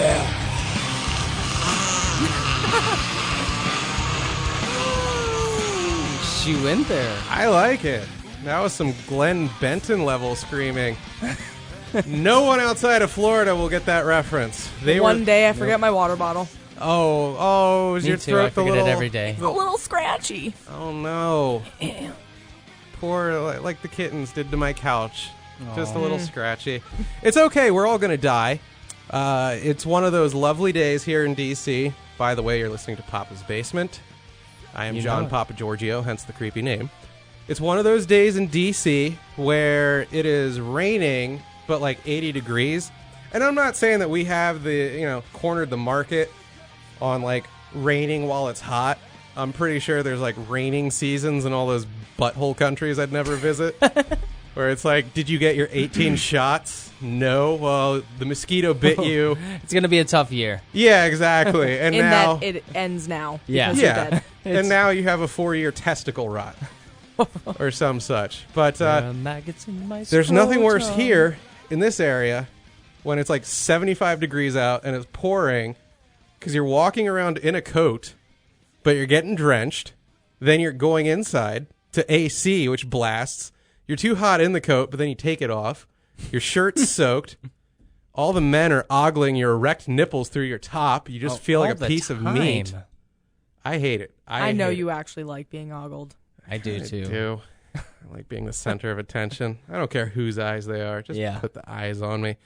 there. She went there. I like it. That was some Glenn Benton level screaming. No one outside of Florida will get that reference. One day I forget my water bottle. Oh, is Me your too. throat I forget it every day. A little scratchy. Oh no. Poor, like the kittens did to my couch. Just a little scratchy. It's okay. We're all going to die. It's one of those lovely days here in D.C. By the way, you're listening to Papa's Basement. I am John Papa Giorgio, hence the creepy name. It's one of those days in D.C. where it is raining, but like 80 degrees. And I'm not saying that we have cornered the market on like raining while it's hot. I'm pretty sure there's like raining seasons in all those butthole countries I'd never visit. Where it's like, did you get your 18 shots? No. Well, the mosquito bit you. It's going to be a tough year. Yeah, exactly. And now that it ends now. Yeah. Because you're dead. And now you have a 4-year testicle rot. Or some such. But there's nothing worse here in this area when it's like 75 degrees out and it's pouring because you're walking around in a coat, but you're getting drenched. Then you're going inside to AC, which blasts. You're too hot in the coat, but then you take it off. Your shirt's soaked. All the men are ogling your erect nipples through your top. You just feel like a piece of meat. I hate it. I know you actually like being ogled. I do, too. I do. I like being the center of attention. I don't care whose eyes they are. Just put the eyes on me.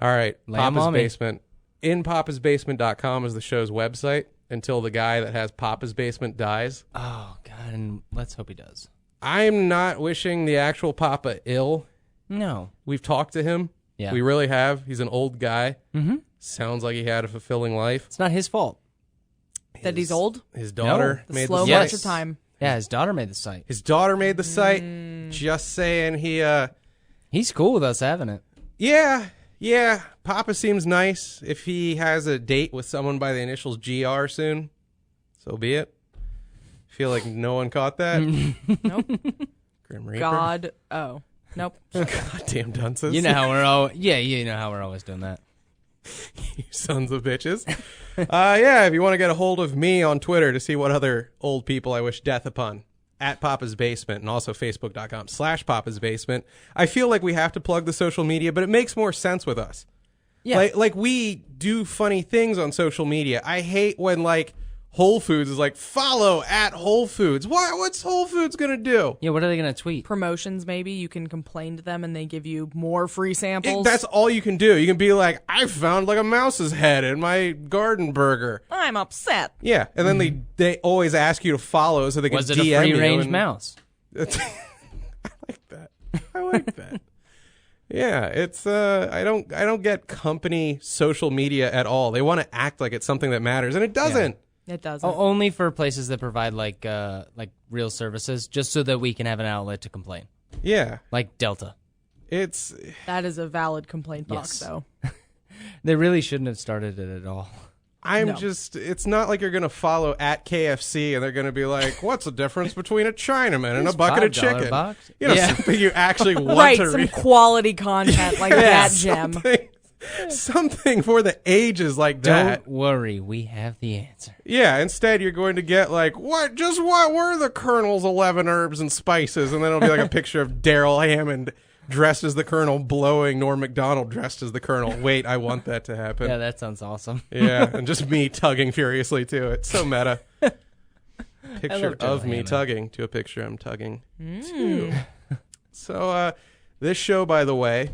All right. Papa's Basement. InPapasBasement.com is the show's website until the guy that has Papa's Basement dies. Oh, God. And let's hope he does. I'm not wishing the actual Papa ill. No. We've talked to him. Yeah. We really have. He's an old guy. Mm-hmm. Sounds like he had a fulfilling life. It's not his fault. That he's old? His daughter The made slow the march site. of time. Yeah, his daughter made the site. His daughter made the site. Just saying he's cool with us having it. Yeah. Papa seems nice. If he has a date with someone by the initials GR soon, so be it. Feel like no one caught that. Nope. Grim Reaper. God. Oh. Nope. Goddamn dunces. You know how we're always doing that. You sons of bitches. If you want to get a hold of me on Twitter to see what other old people I wish death upon, at Papa's Basement, and also Facebook.com/Papa's Basement. I feel like we have to plug the social media, but it makes more sense with us. Yeah. Like we do funny things on social media. I hate when like Whole Foods is like, follow at Whole Foods. What's Whole Foods going to do? Yeah, what are they going to tweet? Promotions, maybe. You can complain to them and they give you more free samples. That's all you can do. You can be like, I found like a mouse's head in my garden burger. I'm upset. Yeah, and then they always ask you to follow so they can DM you. Was it a free-range mouse? I like that. Yeah, it's I don't get company social media at all. They want to act like it's something that matters, and it doesn't. Yeah. It doesn't. Only for places that provide like real services, just so that we can have an outlet to complain. Yeah, like Delta. That is a valid complaint box, though. They really shouldn't have started it at all. It's not like you're going to follow at KFC and they're going to be like, what's the difference between a Chinaman and a bucket of chicken? Box. Something you actually want right, to some read. Quality content like that, Gem. Something for the ages like that. Don't worry, we have the answer. Yeah, instead you're going to get like, what were the Colonel's 11 herbs and spices? And then it'll be like a picture of Daryl Hammond dressed as the Colonel blowing Norm Macdonald dressed as the Colonel. Wait, I want that to happen. Yeah, that sounds awesome. Yeah, and just me tugging furiously to it. So meta. Picture of me tugging to a picture I'm tugging to. So this show, by the way,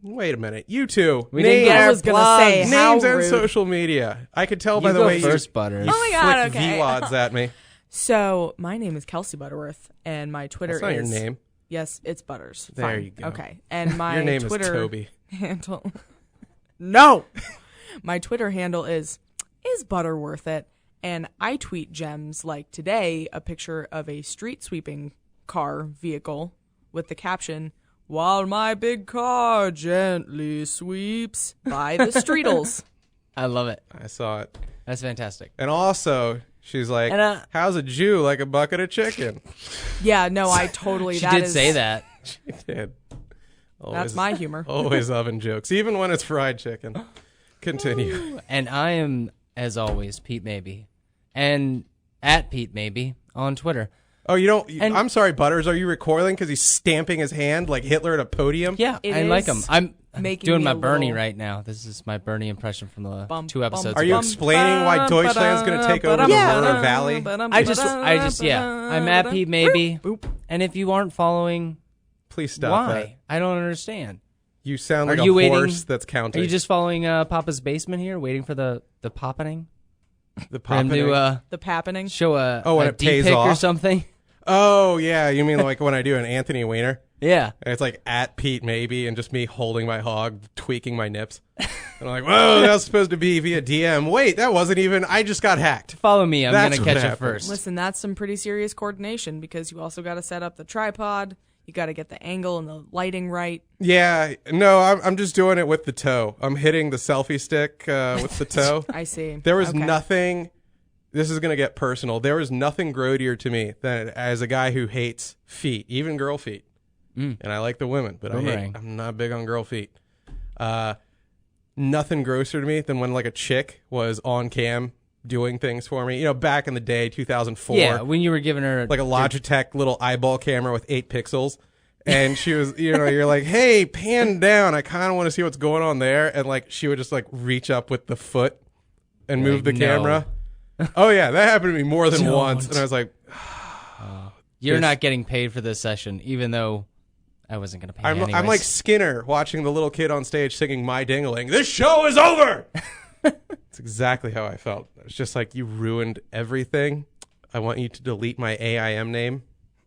wait a minute. You two. We didn't get our plugs. Names and social media. I could tell by the way first, Butters. you oh my God, flick okay. VWads at me. So my name is Kelsey Butterworth, and my Twitter That's not your name. Yes, it's Butters. There Fine. you go. Okay, and my your name Twitter is Toby. handle. No, my Twitter handle is Butterworth it, and I tweet gems like today a picture of a street sweeping vehicle with the caption, "While my big car gently sweeps by the streetles." I love it. I saw it. That's fantastic. And also, she's like, how's a Jew like a bucket of chicken? Yeah, no, I totally. She did say that. She did. That's my humor. Always oven jokes, even when it's fried chicken. Continue. And I am, as always, Pete Maybe. And at Pete Maybe on Twitter. Oh, you don't... I'm sorry, Butters. Are you recoiling because he's stamping his hand like Hitler at a podium? Yeah, I like him. I'm making doing me my a Bernie little- right now. This is my Bernie impression from the 2 episodes Are you ago. explaining why Deutschland's going to take over the Ruhr Valley? I just, I'm at Pete Maybe. And if you aren't following, Please stop why? that. I don't understand. You sound Are like you a horse waiting- that's counting. Are you just following Papa's basement here, waiting for the poppening? the For him popping? to The happening. show when a it pays D-pic or off? something? Oh, yeah. You mean like when I do an Anthony Weiner? Yeah. And it's like at Pete Maybe and just me holding my hog, tweaking my nips. And I'm like, whoa, that was supposed to be via DM. Wait, that wasn't even. I just got hacked. Follow me. I'm going That's to what catch it happened. first. Listen, that's some pretty serious coordination because you also got to set up the tripod. You got to get the angle and the lighting right. Yeah, no, I'm just doing it with the toe. I'm hitting the selfie stick with the toe. I see. There was Okay. nothing. This is going to get personal. There was nothing grodier to me than as a guy who hates feet, even girl feet. And I like the women, but I'm not big on girl feet. Nothing grosser to me than when like a chick was on cam doing things for me. You know, back in the day, 2004. Yeah, when you were giving her Like a Logitech little eyeball camera with 8 pixels. And she was, you know, you're like, hey, pan down. I kind of want to see what's going on there. And like, she would just like reach up with the foot and move the no. camera. Oh yeah, that happened to me more than once. And I was like, You're Yes. not getting paid for this session, even though I wasn't going to pay I'm anyways. like Skinner watching the little kid on stage singing My Dingling. This show is over. It's exactly how I felt. It's just like, you ruined everything. I want you to delete my AIM name.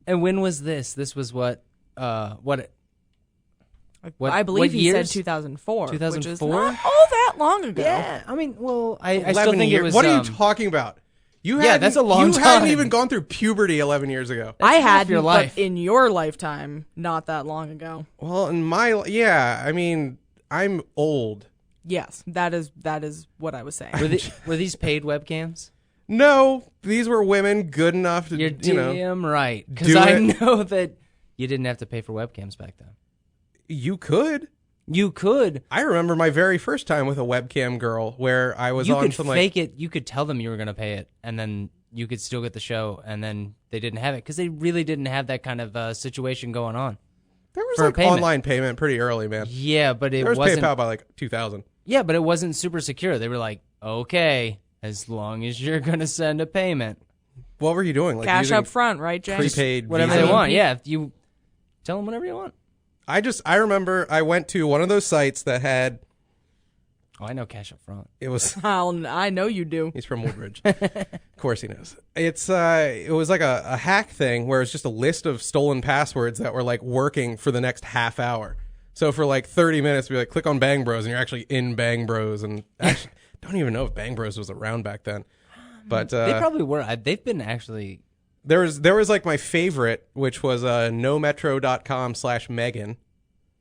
And when was this? This was what I what believe he said years? 2004. 2004? Which is not all that long ago. Yeah, I mean, well, I 11 still think years. it was. What are you talking about? You Yeah, hadn't- that's a long You hadn't time. even gone through puberty 11 years ago. I half had your life. but in your lifetime, not that long ago. Well, in my, yeah, I mean, I'm old. Yes, that is what I was saying. Were these paid webcams? No, these were women good enough to, You're you know. damn right. Because do I it. know that you didn't have to pay for webcams back then. You could. You could. I remember my very first time with a webcam girl where I was You on could some fake it. You could tell them you were going to pay it, and then you could still get the show, and then they didn't have it because they really didn't have that kind of situation going on. there was for a like payment. online payment pretty early, man. Yeah, but it There was wasn't. PayPal by like 2000. Yeah, but it wasn't super secure. They were like, okay, as long as you're going to send a payment, What were you doing? Like Cash using up front, right, James? prepaid whatever Visa? they want. Yeah, if you tell them whatever you want. I remember I went to one of those sites that had, Oh, I know cash up front. it was, I know you do. he's from Woodbridge. Of course he knows. It was like a hack thing where it's just a list of stolen passwords that were like working for the next half hour. So for like 30 minutes, we like click on Bang Bros and you're actually in Bang Bros. And actually, don't even know if Bang Bros was around back then. But They probably were. They've been actually. there was like my favorite, which was nometro.com/Megan.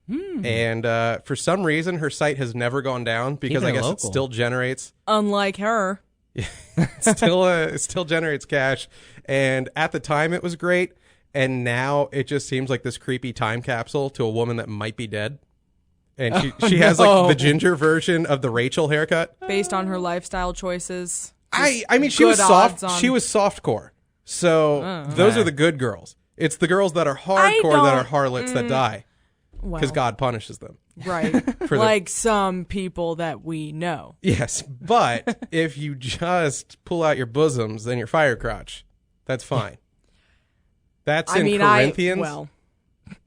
And for some reason, her site has never gone down because Keeping I it guess it local. still generates. Unlike her. It still generates cash. And at the time, it was great. And now it just seems like this creepy time capsule to a woman that might be dead. And she has no. like the ginger version of the Rachel haircut. Based on her lifestyle choices. I mean, she good was soft. odds on- She was softcore. So those are the good girls. It's the girls that are hardcore that don't- are harlots that die because Well, God punishes them. right. For the- Like some people that we know. Yes, but if you just pull out your bosoms, then you're fire crotch. That's fine. That's in Corinthians.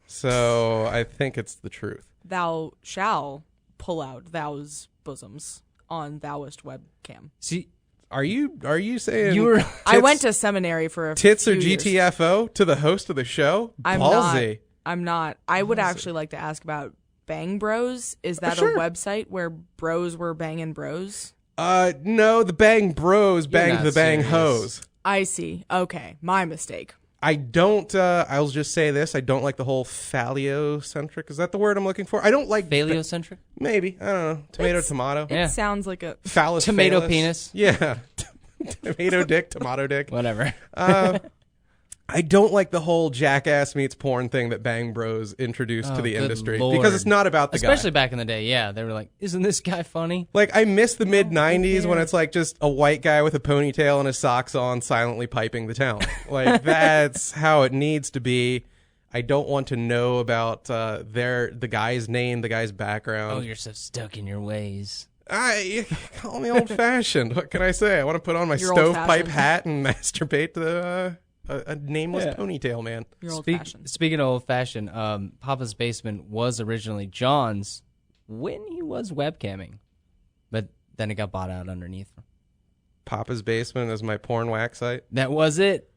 So I think it's the truth. Thou shall pull out thou's bosoms on thouest webcam. See, Are you saying you were. I went to seminary for a tits few or years. GTFO to the host of the show? I'm Ballsy. not. I would actually like to ask about Bang Bros. Is that Sure. a website where bros were banging bros? No, the Bang Bros banged not the Bang serious. Hoes. I see. Okay, my mistake. I don't. I'll just say this: I don't like the whole phalliocentric. Is that the word I'm looking for? I don't like Paleocentric? maybe I don't know. Tomato. Yeah. It sounds like a Phallus. Tomato phallus. penis. Yeah. Tomato dick. Tomato dick. Whatever. I I don't like the whole jackass meets porn thing that Bang Bros introduced to the good industry Lord. because it's not about the Especially guy. back in the day, yeah. They were like, isn't this guy funny? Like, I miss the mid-'90s when it's like just a white guy with a ponytail and his socks on silently piping the town. Like, that's how it needs to be. I don't want to know about the guy's name, the guy's background. Oh, you're so stuck in your ways. You call me old-fashioned. What can I say? I want to put on my You're stovepipe old-fashioned. hat and masturbate to a nameless ponytail man. You're old-fashioned. Speaking of old-fashioned, Papa's Basement was originally John's when he was webcamming, but then it got bought out underneath. Papa's Basement is my porn wax site. That was it.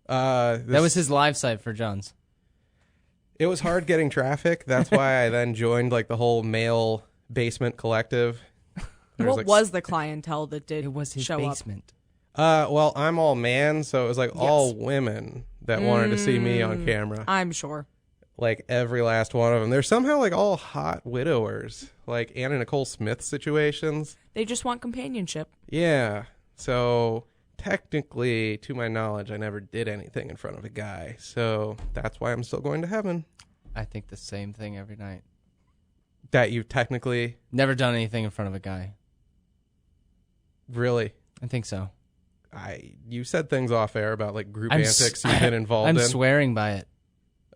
That That was his live site for John's. It was hard getting traffic. That's why I then joined like the whole male basement collective. What was the clientele that did It was his show basement. Well, I'm all man, so it was like all women that wanted to see me on camera. I'm sure. Like every last one of them. They're somehow like all hot widowers, like Anna Nicole Smith situations. They just want companionship. Yeah. So technically, to my knowledge, I never did anything in front of a guy. So that's why I'm still going to heaven. I think the same thing every night. That you've technically Never done anything in front of a guy. really... I think so. You said things off air about like group I'm antics you've been involved I'm in. swearing by it.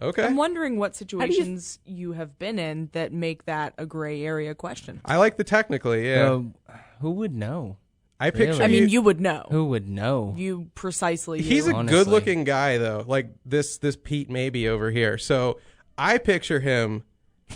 Okay. I'm wondering what situations you have been in that make that a gray area question. I like the technically, yeah. Who would know? I picture really? I mean, you would know. Who would know? You precisely. he's a honestly. good-looking guy though. Like this Pete Maybe over here. So I picture him.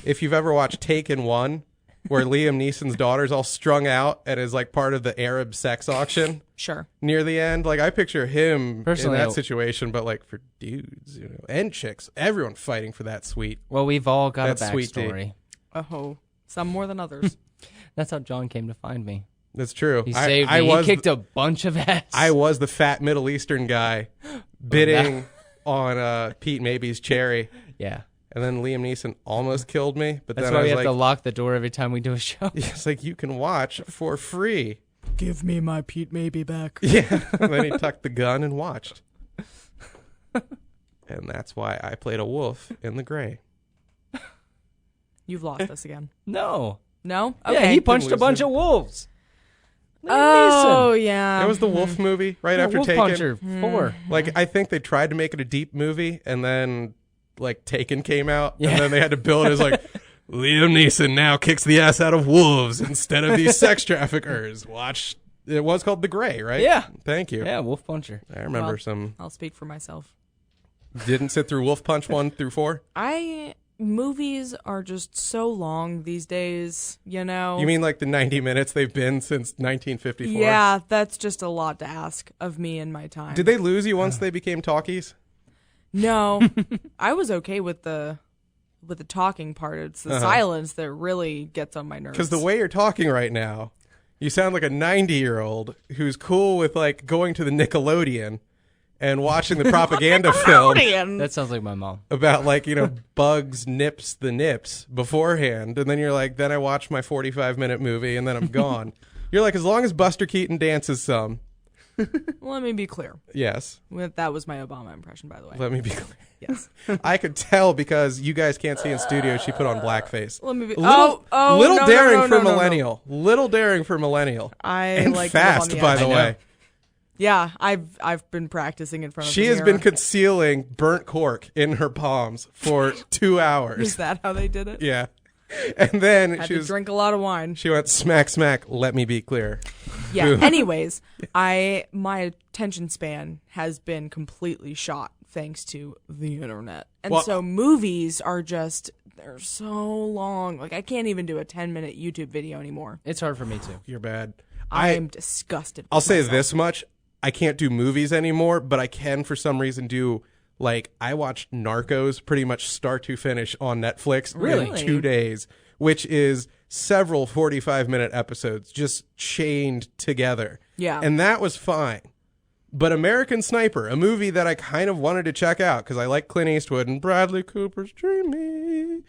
If you've ever watched Taken 1, where Liam Neeson's daughter's all strung out and is like part of the Arab sex auction Sure. near the end. Like I picture him Personally, in that situation, but like for dudes, and chicks, everyone fighting for that sweet. Well, we've all got That's a sweet tea. backstory. Oh, some more than others. That's how John came to find me. That's true. He saved me. He kicked a bunch of ass. I was the fat Middle Eastern guy bidding on Pete Maybe's cherry. Yeah. And then Liam Neeson almost killed me. But That's then why I we was have like, to lock the door every time we do a show. it's like, you can watch for free. Give me my Pete Maybe back. Yeah. And then he tucked the gun and watched. And that's why I played a wolf in The Gray. You've lost us again. No. No? Yeah, Okay. he punched a lose bunch him. of wolves. Oh, yeah. It was the wolf movie right after Wolf Taken. Puncher 4. Like, I think they tried to make it a deep movie, and then, like, Taken came out, Yeah. and then they had to build it as, like, Liam Neeson now kicks the ass out of wolves instead of these sex traffickers. Watch. It was called The Gray, right? Yeah. Thank you. Yeah, Wolf Puncher. I remember Well, some... I'll speak for myself. Didn't sit through Wolf Punch 1 through 4? Movies are just so long these days, you know? You mean like the 90 minutes they've been since 1954? Yeah, that's just a lot to ask of me and my time. Did they lose you once they became talkies? No. I was okay with the talking part. It's the silence that really gets on my nerves. Because the way you're talking right now, you sound like a 90-year-old who's cool with like going to the Nickelodeon and watching the propaganda film That sounds like my mom. about like, Bugs nips the nips beforehand. And then you're like, then I watch my 45-minute movie and then I'm gone. You're like, as long as Buster Keaton dances some. Let me be clear. Yes. That was my Obama impression, by the way. Let me be clear. Yes. I could tell because you guys can't see in studio. She put on blackface. Let me be. Little no, daring no, for no, no, no. millennial. Little daring for millennial. I And like to live on fast, the by edge. the I know. way. Yeah, I've been practicing in front of. She the has mirror. been concealing burnt cork in her palms for 2 hours. Is that how they did it? Yeah. And then Had she to was drink a lot of wine. she went smack smack, let me be clear. Yeah. Boom. Anyways, my attention span has been completely shot thanks to the internet, and Well- so movies are just they're so long. Like I can't even do a 10-minute YouTube video anymore. It's hard for me too. You're bad. I am disgusted. I'll with say myself. this much. I can't do movies anymore, but I can for some reason do like I watched Narcos pretty much start to finish on Netflix in Really? 2 days, which is several 45-minute episodes just chained together. Yeah. And that was fine. But American Sniper, a movie that I kind of wanted to check out because I like Clint Eastwood and Bradley Cooper's Dreamy,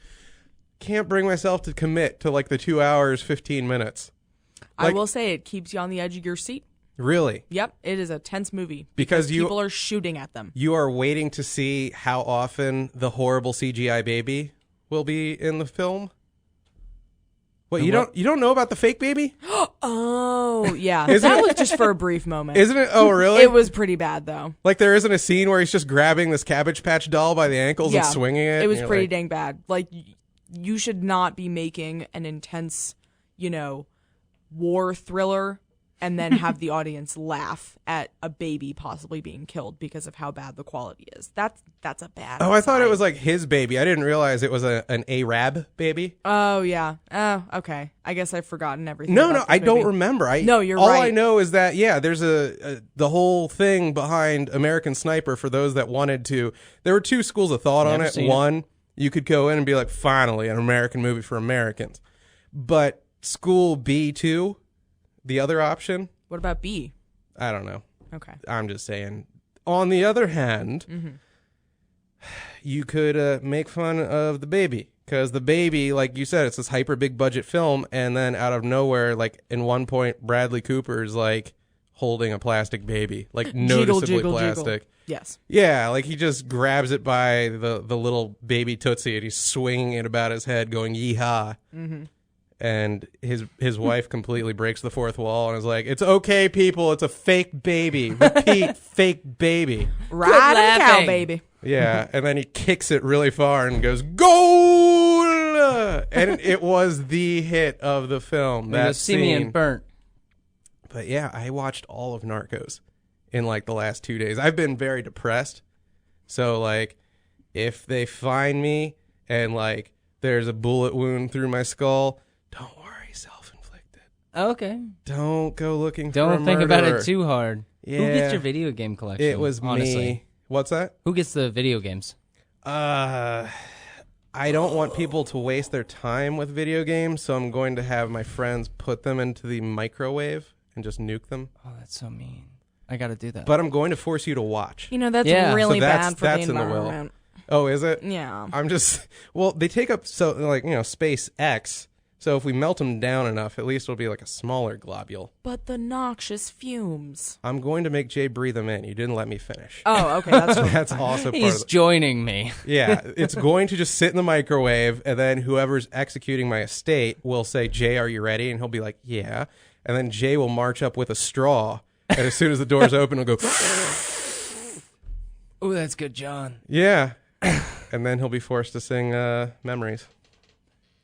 can't bring myself to commit to like the 2 hours, 15 minutes. I Like- will say it keeps you on the edge of your seat. Really? Yep, it is a tense movie Because people are shooting at them. You are waiting to see how often the horrible CGI baby will be in the film? What, you don't know about the fake baby? Oh, yeah. That was just for a brief moment. Isn't it? Oh, really? It was pretty bad, though. Like, there isn't a scene where he's just grabbing this Cabbage Patch doll by the ankles and swinging it? It was pretty dang bad. Like, you should not be making an intense, war thriller and then have the audience laugh at a baby possibly being killed because of how bad the quality is. That's a bad I thought it sign. was like his baby. I didn't realize it was an Arab baby. Oh, yeah. Oh, okay. I guess I've forgotten everything. No, about I this don't movie. remember. No, you're all right. I know is that, there's the whole thing behind American Sniper for those that wanted to. There were two schools of thought on Never it. seen it. One, you could go in and be like, finally, an American movie for Americans. But school B2, the other option, What about B? I don't know. Okay. I'm just saying. On the other hand, you could make fun of the baby. Because the baby, like you said, it's this hyper big budget film. And then out of nowhere, like in one point, Bradley Cooper's like holding a plastic baby. Like noticeably jiggle, plastic. jiggle. Yes. Yeah, like he just grabs it by the little baby Tootsie and he's swinging it about his head going, yeehaw. Mm-hmm. And his wife completely breaks the fourth wall and is like, it's okay, people. It's a fake baby. Repeat, fake baby. Riding cow, laughing. baby. Yeah, and then he kicks it really far and goes, goal! And it was the hit of the film. That Simeon scene. burnt. But yeah, I watched all of Narcos in like the last 2 days. I've been very depressed. So like, if they find me and like there's a bullet wound through my skull, don't worry, self-inflicted. Okay. Don't go looking for a Don't think about murderer. it too hard. Yeah. Who gets your video game collection? It was honestly? me. What's that? Who gets the video games? I don't want people to waste their time with video games, so I'm going to have my friends put them into the microwave and just nuke them. Oh, that's so mean. I got to do that. But I'm going to force you to watch. That's Yeah. really So that's- bad for that's the in the will. environment. Oh, is it? Yeah. I'm just, well, they take up, so like, space X. So if we melt them down enough, at least it'll be like a smaller globule. But the noxious fumes. I'm going to make Jay breathe them in. You didn't let me finish. Oh, okay. That's That's also part of He's it. joining me. Yeah, it's going to just sit in the microwave, and then whoever's executing my estate will say, Jay, are you ready? And he'll be like, yeah. And then Jay will march up with a straw, and as soon as the door's open, he'll go, Oh, that's good, John. yeah. And then he'll be forced to sing Memories.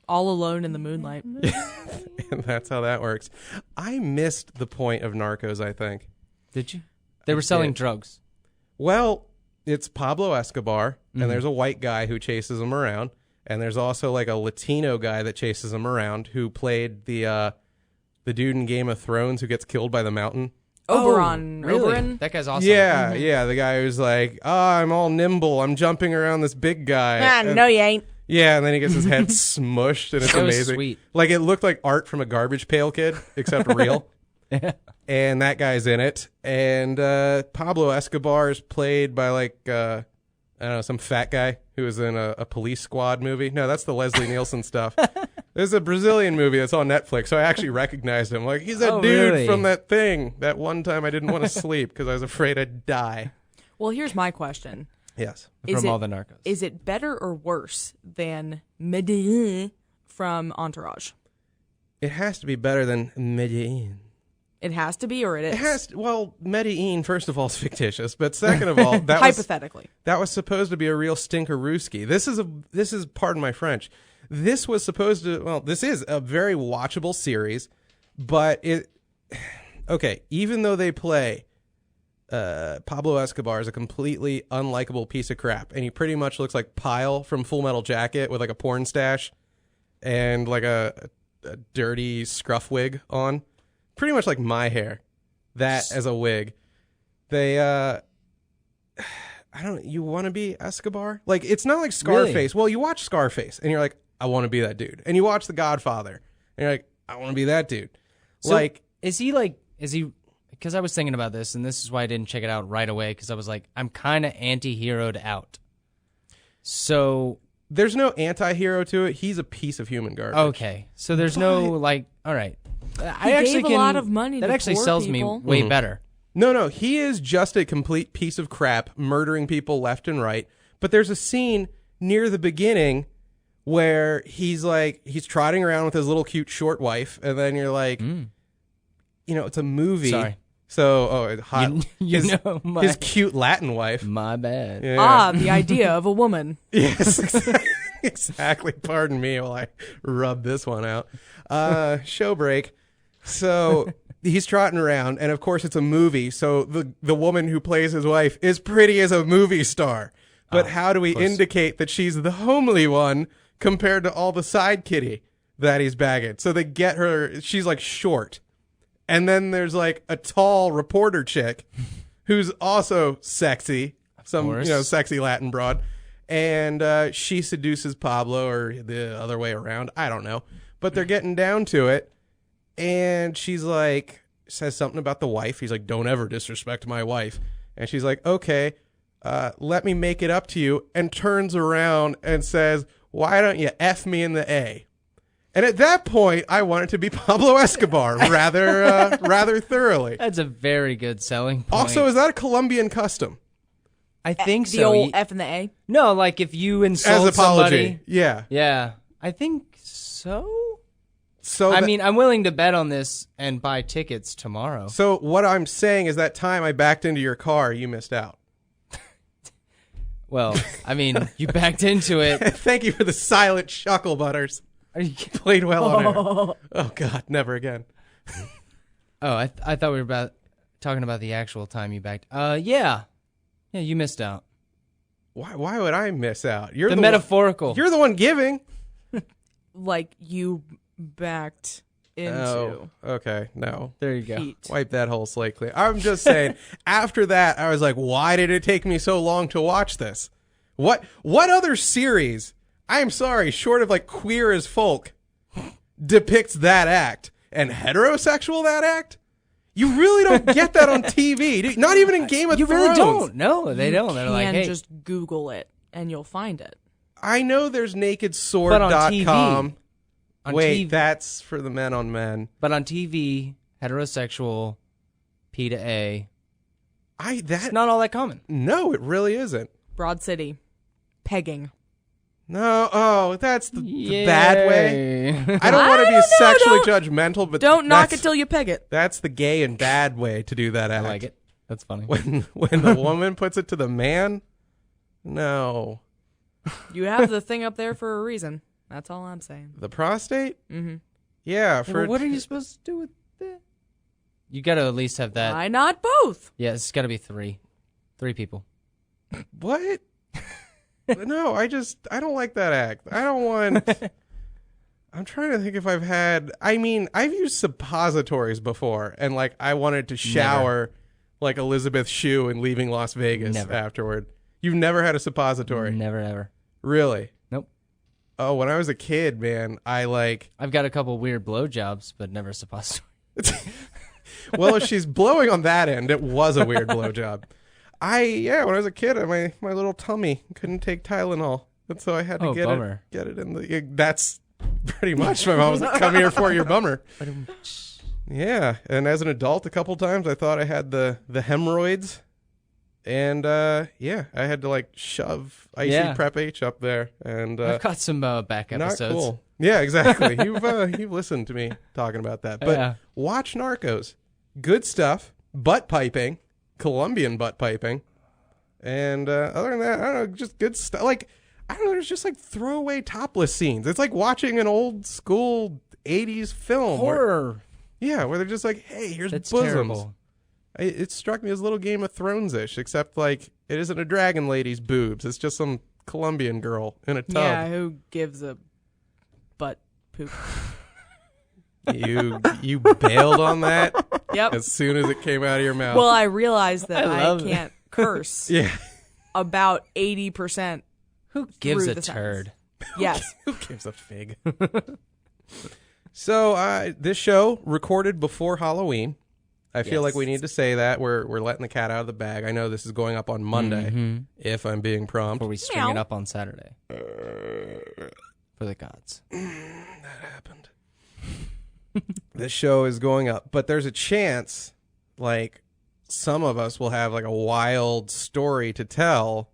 all alone in the moonlight. And that's how that works. I missed the point of Narcos, I think. Did you? They were selling did. drugs. Well, it's Pablo Escobar, Mm-hmm. and there's a white guy who chases him around, and there's also like a Latino guy that chases him around who played the dude in Game of Thrones who gets killed by the mountain. Oberon. Really? Oberon? That guy's awesome. Yeah, yeah, the guy who's like, I'm all nimble, I'm jumping around this big guy. And- No, you ain't. Yeah, and then he gets his head smushed, and it's That was amazing. sweet. Like, it looked like art from a Garbage Pail Kid, except real. And that guy's in it. And Pablo Escobar is played by, like, I don't know, some fat guy who was in a Police Squad movie. No, that's the Leslie Nielsen stuff. There's a Brazilian movie that's on Netflix, so I actually recognized him. Like, he's that Oh, dude really? from that thing. That one time I didn't want to sleep because I was afraid I'd die. Well, here's my question. Yes. From all the Narcos. Is it better or worse than Medellin from Entourage? It has to be better than Medellin. It has to be, or it is? It has to, well, Medellin, first of all, is fictitious, but second of all, Hypothetically. that was supposed to be a real stinkerooski. This is, pardon my French, this was supposed to, well, this is a very watchable series, but okay, even though they play Pablo Escobar is a completely unlikable piece of crap, and he pretty much looks like Pyle from Full Metal Jacket with like a porn stash and like a dirty scruff wig on. Pretty much like my hair. That as a wig. They, you want to be Escobar? Like, it's not like Scarface. Really? Well, you watch Scarface, and you're like, I want to be that dude. And you watch The Godfather, and you're like, I want to be that dude. So like, is he, because I was thinking about this, and this is why I didn't check it out right away, because I was like, I'm kind of anti-heroed out. So, there's no anti-hero to it. He's a piece of human garbage. okay. So there's no, all right. gave a lot of money that to actually poor sells people. me way better. No, he is just a complete piece of crap, murdering people left and right. But there's a scene near the beginning where he's trotting around with his little cute short wife, and then you're like, it's a movie. Sorry. So, hot. His cute Latin wife. My bad. Yeah. The idea of a woman. Yes, exactly. Pardon me while I rub this one out. Show break. So he's trotting around, and of course it's a movie. So the woman who plays his wife is pretty as a movie star. But how do we indicate that she's the homely one compared to all the side kitty that he's bagging? So they get her. She's like short. And then there's like a tall reporter chick who's also sexy, sexy Latin broad. And she seduces Pablo, or the other way around. I don't know. But they're getting down to it. And she's like, says something about the wife. He's like, don't ever disrespect my wife. And she's like, okay, let me make it up to you. And turns around and says, why don't you F me in the A? And at that point, I want it to be Pablo Escobar rather thoroughly. That's a very good selling point. Also, is that a Colombian custom? I think so. The old F and the A? No, like if you insult As apology. somebody. Yeah. Yeah. I think so. So I mean, I'm willing to bet on this and buy tickets tomorrow. So what I'm saying is that time I backed into your car, you missed out. Well, I mean, you backed into it. Thank you for the silent chuckle, Butters. Played well on air. Oh, God, never again. I thought we were talking about the actual time you backed. Yeah, you missed out. Why would I miss out? You're the metaphorical. You're the one giving. Like you backed into. Oh, okay, no. There you go. Heat. Wipe that whole slate clean. I'm just saying, after that, I was like, why did it take me so long to watch this? What other series, I'm sorry, short of like Queer as Folk, depicts that act? And heterosexual that act? You really don't get that on TV. Not even in Game of Thrones. You really don't. No, they don't. They're like, And hey. just Google it and you'll find it. I know there's nakedsword.com. But on TV. Wait, that's for the men on men. But on TV, heterosexual, P to A, it's not all that common. No, it really isn't. Broad City. Pegging. No, that's the bad way. I don't want to be sexually judgmental, but don't knock it till you peg it. That's the gay and bad way to do that act. I like it. That's funny. When the woman puts it to the man, no. You have the thing up there for a reason. That's all I'm saying. The prostate? Mm-hmm. Yeah. Well, what are you supposed to do with that? You got to at least have that. Why not both? Yeah, it's got to be three people. What? No, I don't like that act. I don't want. I'm trying to think if I've used suppositories before, and like I wanted to shower like Elizabeth Shue and Leaving Las Vegas afterward. You've never had a suppository? Never, ever. Really? Nope. Oh, when I was a kid, man, I've got a couple weird blowjobs, but never suppository. Well, if she's blowing on that end, it was a weird blowjob. When I was a kid, my little tummy couldn't take Tylenol, and so I had to get it in the. That's pretty much. My mom was like, "Come here for your bummer." Yeah, and as an adult, a couple times I thought I had the hemorrhoids, and I had to like shove Icy Prep H up there, and I've got some back episodes. Not cool. Yeah, exactly. You've listened to me talking about that, but watch Narcos. Good stuff. Butt piping. Colombian butt piping, and other than that, I don't know, just good stuff. Like, I don't know, there's just like throwaway topless scenes. It's like watching an old school 80s film. Horror. Where they're just like, hey, here's That's bosoms. Terrible. It struck me as a little Game of Thrones-ish, except like it isn't a dragon lady's boobs. It's just some Colombian girl in a tub. Yeah, who gives a butt poop? You bailed on that? Yep. As soon as it came out of your mouth. Well, I realized that I it. can't curse. Yeah. About 80%. Who gives through a the turd? sentence. Yes. Who gives a fig? So this show recorded before Halloween. I feel like we need to say that we're letting the cat out of the bag. I know this is going up on Monday, if I'm being prompt. Before we string it up on Saturday. For the gods. That happened. this show is going up, but there's a chance, like, some of us will have like a wild story to tell.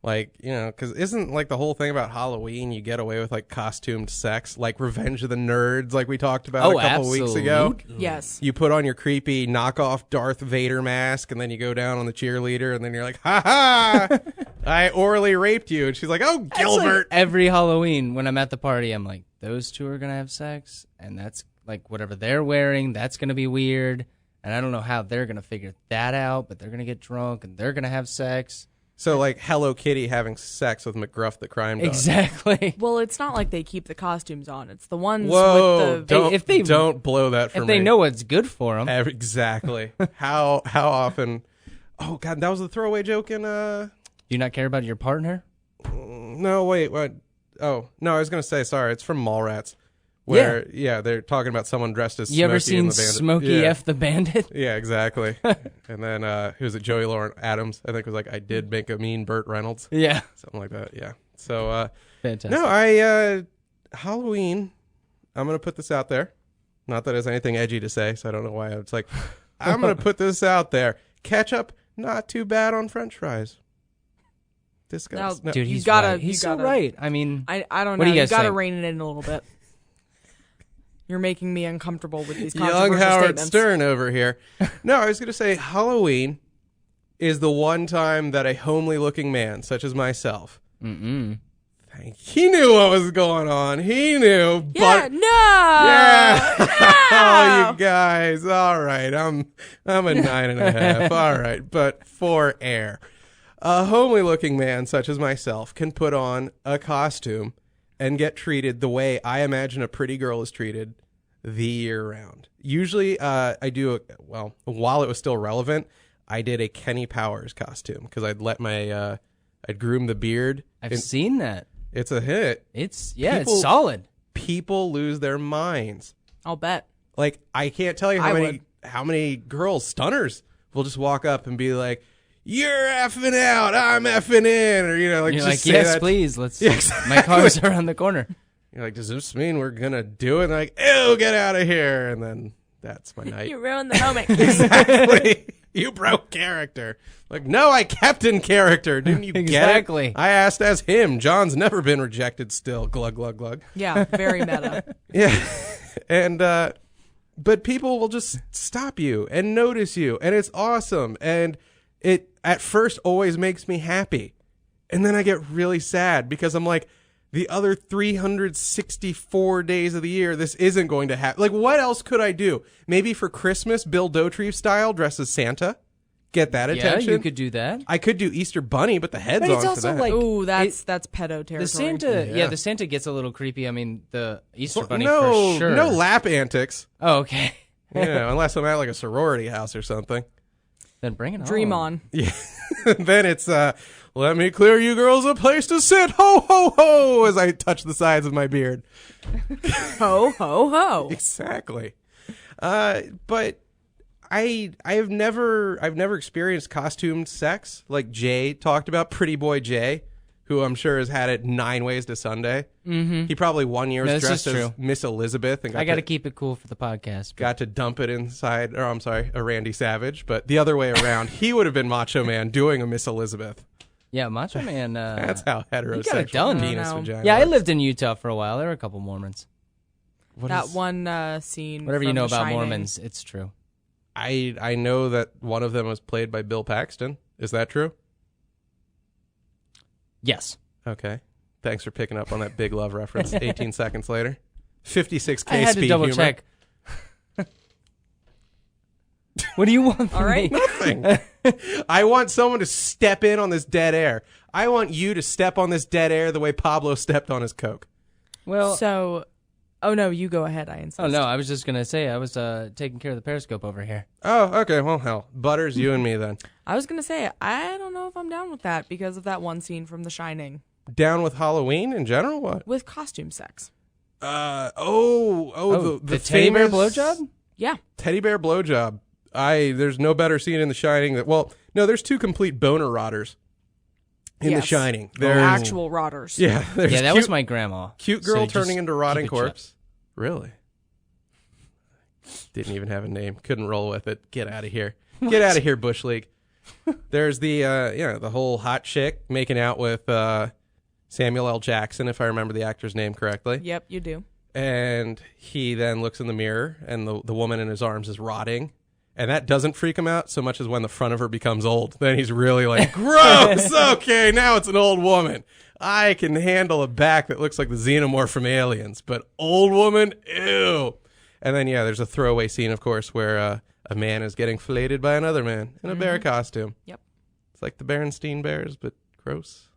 Like, you know, because isn't like the whole thing about Halloween, you get away with like costumed sex, like Revenge of the Nerds, like we talked about a couple weeks ago. Yes. You put on your creepy knockoff Darth Vader mask, and then you go down on the cheerleader, and then you're like, ha ha, I orally raped you. And she's like, oh, Gilbert. Like every Halloween when I'm at the party, I'm like, those two are going to have sex, and that's like whatever they're wearing, that's going to be weird. And I don't know how they're going to figure that out, but they're going to get drunk, and they're going to have sex. So, like, Hello Kitty having sex with McGruff the crime dog. Exactly. Well, it's not like they keep the costumes on. It's the ones Whoa, with the... don't blow that for me. If they know what's good for them. Exactly. How often... Oh, God, that was the throwaway joke in... Do you not care about your partner? No, wait, what? Oh, no, I was going to say, sorry, it's from Mallrats. Where, yeah, they're talking about someone dressed as Smokey. You ever seen and the Bandit. Smokey F the Bandit? Yeah, exactly. And then, who was it? Joey Lauren Adams, I think, was like, I did make a mean Burt Reynolds. Yeah. Something like that, yeah. So, fantastic. no, Halloween, I'm going to put this out there. Not that there's anything edgy to say, so I don't know why. It's like, I'm going to put this out there. Ketchup, not too bad on French fries. Disgust. No, Dude, you he's gotta, right. He's so right. I mean, I don't know. What do you You guys gotta think? rein it in a little bit. You're making me uncomfortable with these Young controversial Howard statements. Stern over here. No, I was going to say Halloween is the one time that a homely looking man, such as myself, he knew what was going on. He knew. Yeah, but, no. Yeah. No. Oh, you guys. All right. I'm a 9.5. All right. But for air. A homely looking man, such as myself, can put on a costume and get treated the way I imagine a pretty girl is treated the year round. Usually, I do, while it was still relevant, I did a Kenny Powers costume because I'd let my, I'd groom the beard. I've seen that. It's a hit. It's People- solid. People lose their minds. I'll bet. Like, I can't tell you how many girls, stunners, will just walk up and be like, you're effing out, I'm effing in, or, you know, like, You're just like, say yes, that. please. Let's. Yeah, exactly. My car's around the corner. You're like, does this mean we're gonna do it? And like, ew, get out of here. And then that's my night. You ruined the moment. Exactly. You broke character. Like, no, I kept in character. Didn't you Exactly. get it? I asked as him. John's never been rejected still. Glug, glug, glug. Yeah, very meta. Yeah. And, but people will just stop you and notice you. And it's awesome. And it, at first, always makes me happy. And then I get really sad because I'm like, the other 364 days of the year, this isn't going to happen. Like, what else could I do? Maybe for Christmas, Bill Dauterive style, dress as Santa. Get that attention. Yeah, you could do that. I could do Easter Bunny, but the head's But it's on also for that. like- Ooh, that's pedo territory. The Santa, Yeah. the Santa gets a little creepy. I mean, the Easter Bunny no, for sure. no lap antics. Oh, okay. You know, unless I'm at like a sorority house or something. Then bring it on. Dream on. Yeah. Then it's, let me clear you girls a place to sit. Ho, ho, ho, as I touch the sides of my beard. Ho, ho, ho. Exactly. But I've never experienced costumed sex like Jay talked about, Pretty Boy Jay, who I'm sure has had it 9 ways to Sunday. Mm-hmm. He probably 1 year was No, this dressed is as true. Miss Elizabeth and I got to keep it cool for the podcast. but- got to dump it inside, or I'm sorry, a Randy Savage, but the other way around, he would have been Macho Man doing a Miss Elizabeth. Yeah, Macho Man. That's how heterosexual done. penis No. vagina Yeah, I works. lived in Utah for a while. There were a couple Mormons. What That is- one scene. Whatever you from know The about Shining. Mormons, it's true. I know that one of them was played by Bill Paxton. Is that true? Yes. Okay. Thanks for picking up on that Big Love reference 18 seconds later. 56K I had speed to double humor. check. What do you want from All right. me? Nothing. I want someone to step in on this dead air. I want you to step on this dead air the way Pablo stepped on his Coke. Well, So, oh no, you go ahead. I insist. oh no, I was just gonna say I was taking care of the Periscope over here. Oh, okay. Well, hell. Butters, you and me then. I was gonna say I don't know if I'm down with that because of that one scene from The Shining Down with Halloween in general? What? with costume sex. The teddy bear famous blowjob? Yeah. Teddy bear blowjob. There's no better scene in The Shining that, well, no, there's 2 complete boner rotters in The Yes. Shining. They're There's actual rotters. Yeah, there's Yeah, that cute, was my grandma. cute So girl you just turning into rotting keep it shut. corpse. Really? Didn't even have a name. Couldn't roll with it. Get out of here. Get out of here, Bush League. There's the the whole hot chick making out with Samuel L. Jackson, if I remember the actor's name correctly. Yep, you do. And he then looks in the mirror, and the woman in his arms is rotting. And that doesn't freak him out so much as when the front of her becomes old. Then he's really like, gross! Okay, now it's an old woman. I can handle a back that looks like the xenomorph from Aliens, but old woman? Ew! And then, there's a throwaway scene, of course, where a man is getting filleted by another man in a bear costume. Yep. It's like the Berenstein Bears, but gross.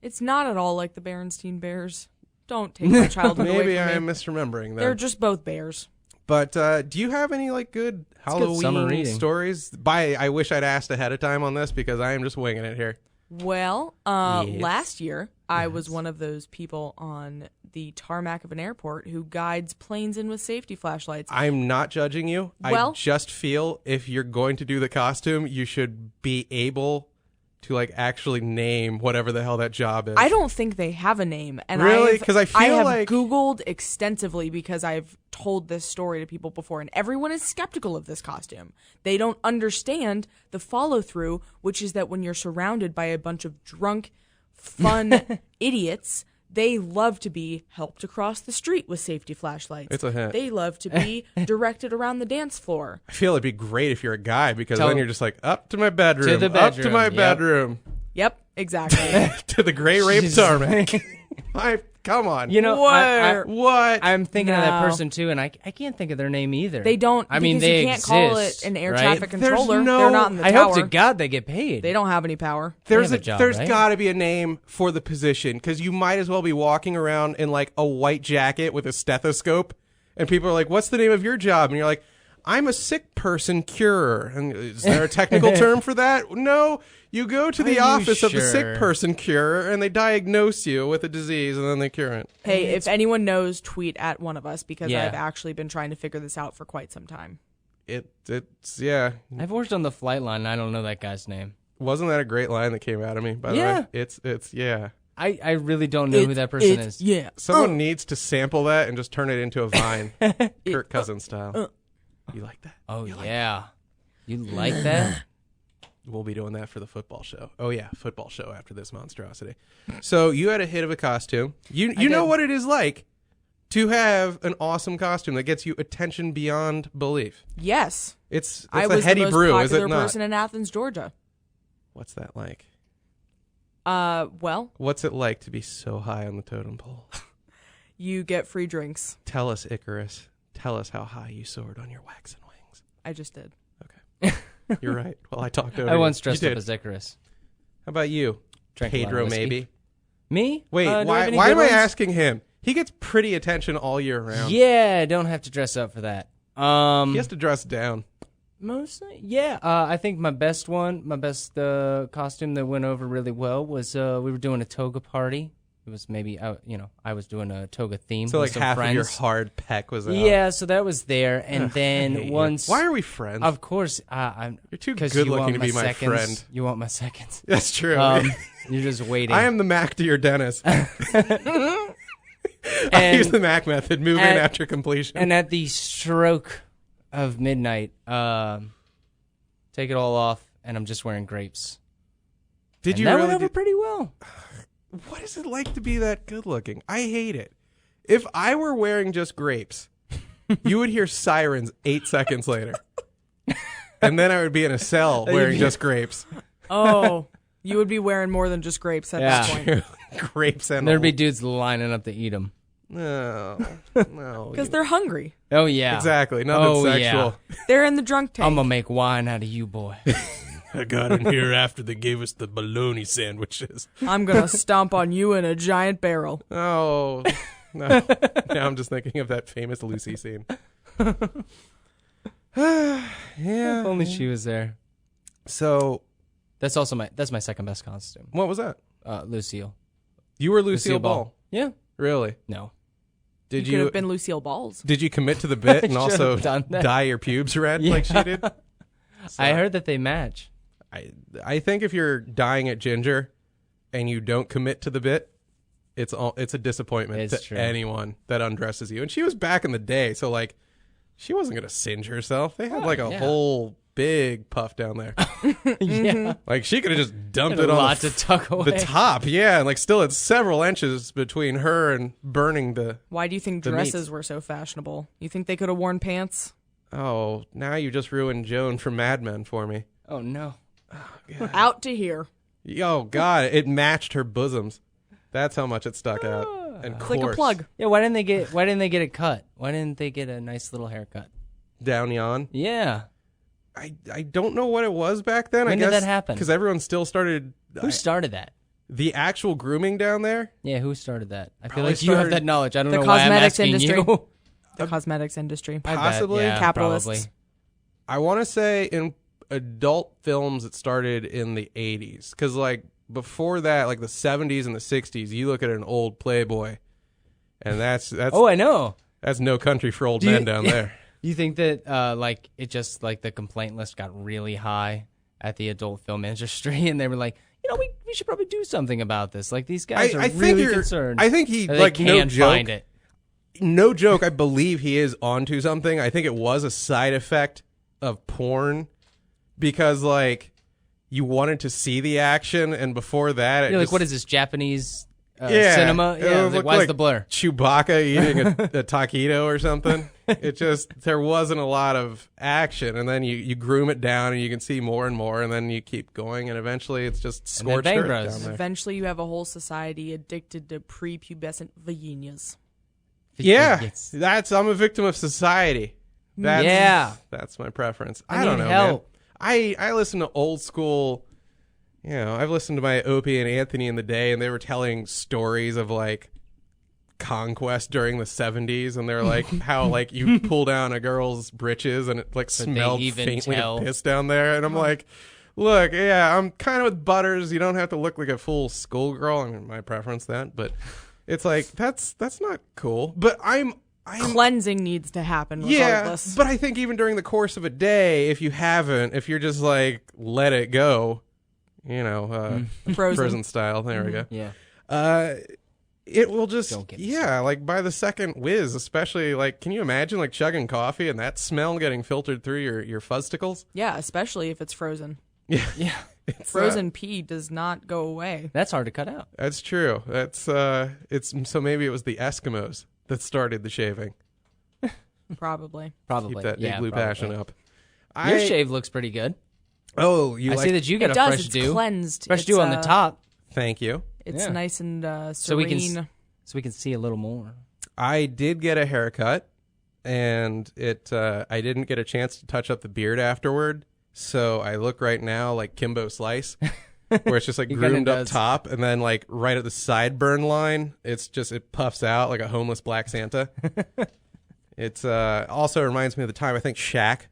It's not at all like the Berenstein Bears. Don't take my childhood away from me. Maybe I am misremembering that. They're just both bears. But do you have any good Halloween stories? I wish I'd asked ahead of time on this because I am just winging it here. Well, Yes. last year I was one of those people on the tarmac of an airport who guides planes in with safety flashlights. I'm not judging you. Well, I just feel if you're going to do the costume, you should be able to actually name whatever the hell that job is. I don't think they have a name, and really, because I feel have like Googled extensively because I've told this story to people before, and everyone is skeptical of this costume. They don't understand the follow through, which is that when you're surrounded by a bunch of drunk, fun idiots, they love to be helped across the street with safety flashlights. It's a hint. They love to be directed around the dance floor. I feel it'd be great if you're a guy because then you're just up to my bedroom, To the bedroom, up to my yep. bedroom, Yep, exactly. to the gray rape tarmac. Come on. You know, what? I'm thinking of that No. person too, and I can't think of their name either. They don't. I mean, because they you can't exist, call it an air right? traffic There's controller. no- They're not in the I tower. hope to God they get paid. They don't have any power. There's They have a job, there's right? got to be a name for the position because you might as well be walking around in a white jacket with a stethoscope, and people are like, "What's the name of your job?" And you're like, "I'm a sick person curer." And is there a technical term for that? No. You go to the Are you office of the sick sure? person curer, and they diaggnose you with a disease, and then they cure it. Hey, if anyone knows, tweet at one of us because Yeah. I've actually been trying to figure this out for quite some time. It's I've worked on the flight line, and I don't know that guy's name. Wasn't that a great line that came out of me? By the Yeah. way, it's yeah. I really don't know who that person is. Yeah. Someone needs to sample that and just turn it into a vine, Kirk Cousins style. You like that? Oh, yeah. You like that? We'll be doing that for the football show. Oh yeah, football show after this monstrosity. So you had a hit of a costume. You know did. what it is like to have an awesome costume that gets you attention beyond belief. Yes. It's I a was heady the most brew, is popular it not? person in Athens, Georgia. What's that like? Well, What's it like to be so high on the totem pole? you get free drinks. Tell us, Icarus. Tell us how high you soared on your waxen wings. I just did. Okay. You're right. Well, I talked over I you. once dressed You up did. as Icarus. How about you? Drank a lot of Pedro, whiskey. maybe? Me? Wait, Do I have why any am good I ones? asking him? He gets pretty attention all year round. Yeah, I don't have to dress up for that. He has to dress down. Mostly, yeah. I think my best costume that went over really well was we were doing a toga party. It was maybe I was doing a toga theme. So with like some half friends. of your hard peck was out. Yeah, so that was there, and I then hate you. once. Why are we friends? Of course, I'm. You're too 'cause good you looking want to be my seconds. friend. You want my seconds. That's true. You're just waiting. I am the Mac to your Dennis. I use the Mac method. Move in after completion. And at the stroke of midnight, take it all off, and I'm just wearing grapes. Did And you that really? went over pretty well. What is it like to be that good looking? I hate it. If I were wearing just grapes, you would hear sirens 8 seconds later. And then I would be in a cell wearing just grapes. Oh, you would be wearing more than just grapes at Yeah. this point. Grapes and There'd be dudes lining up to eat them. no. Because they're hungry. Oh, yeah. Exactly. Nothing Oh, sexual. They're in the drunk tank. I'm going to make wine out of you, boy. I got in here after they gave us the bologna sandwiches. I'm going to stomp on you in a giant barrel. Oh. No. Now I'm just thinking of that famous Lucy scene. Yeah. If only she was there. So, That's my second best costume. what was that? Lucille. You were Lucille Ball. Yeah. Really? No. Did you could have been Lucille Balls. Did you commit to the bit and Should've also done that. dye your pubes red like she did? I heard that they match. I think if you're dyeing it ginger and you don't commit to the bit, it's a disappointment It's to true. anyone that undresses you. And she was back in the day, so like She wasn't gonna singe herself. They had yeah. whole big puff down there. Yeah. Like she could have just dumped Had it a on lot to tuck away. the top. Yeah, and like still had several inches between her and burning the. Why do you think The dresses meat. were so fashionable? You think they could have worn pants? Oh, now you just ruined Joan from Mad Men for me. Oh no. Out to here. Oh God, it matched her bosoms. That's how much it stuck out. And It's like a plug. Yeah, why didn't they get it cut? Why didn't they get a nice little haircut? down yon. Yeah. I don't know what it was back then. When I guess did that happen? Because everyone still started. Who started that? The actual grooming down there? Yeah, who started that? I feel Probably like you have started- that knowledge. I don't The know why I'm cosmetics asking industry. you. The cosmetics industry. I bet, Possibly. yeah, Capitalists. probably. I want to say in adult films it started in the 80s. Because, like, before that, like the 70s and the 60s, you look at an old Playboy, and that's Oh, I know. that's no country for old Do you- men down there. You think that like it just like the complaint list got really high at the adult film industry, and they were like, we should probably do something about this. Like these guys are I think really you're- concerned. I think he, that like, they no can't joke. find it. No joke, I believe he is onto something. I think it was a side effect of porn because, like, you wanted to see the action, and before that, it You're like, just- what is this, Japanese Yeah, cinema? it Yeah, would like, look why's like the blur? Chewbacca eating a taquito or something. It just, there wasn't a lot of action, and then you groom it down, and you can see more and more, and then you keep going, and eventually it's just And then scorched bang earth bros. down there. Eventually, you have a whole society addicted to prepubescent vaginas. Yeah, It's- I'm a victim of society. That's, Yeah. that's my preference. I I don't need know, help. man. I listen to old school. I've listened to my Opie and Anthony in the day, and they were telling stories of like conquest during the 70s, and they're like how like you pull down a girl's britches and it like they smelled even faintly tell. of piss down there, and I'm like, look, yeah, I'm kind of with Butters. You don't have to look like a full schoolgirl. I mean, my preference that, but it's like that's not cool. But I'm Cleansing needs to happen yeah, regardless. but I think even during the course of a day, if you're just like let it go, Frozen style. There we go. Yeah. It will just Don't get me like by the second whiz, especially like, can you imagine like chugging coffee and that smell getting filtered through your fuzzsticles? Yeah, especially if it's frozen. Yeah, Yeah. it's, Frozen pee does not go away. That's hard to cut out. that's true. That's it's so maybe it was the Eskimos that started the shaving. Probably. Probably. Keep that yeah, igloo probably. passion up. Your shave looks pretty good. Oh, you I like? see that you got It a does. fresh It's dew. cleansed. Fresh It's, dew on the top, Thank you. It's Yeah. nice and so we serene. can so we can see a little more. I did get a haircut, and I didn't get a chance to touch up the beard afterward. So I look right now like Kimbo Slice, where it's just like He kinda groomed up does. top, and then like right at the sideburn line, it puffs out like a homeless Black Santa. It's also reminds me of the time I think Shaq,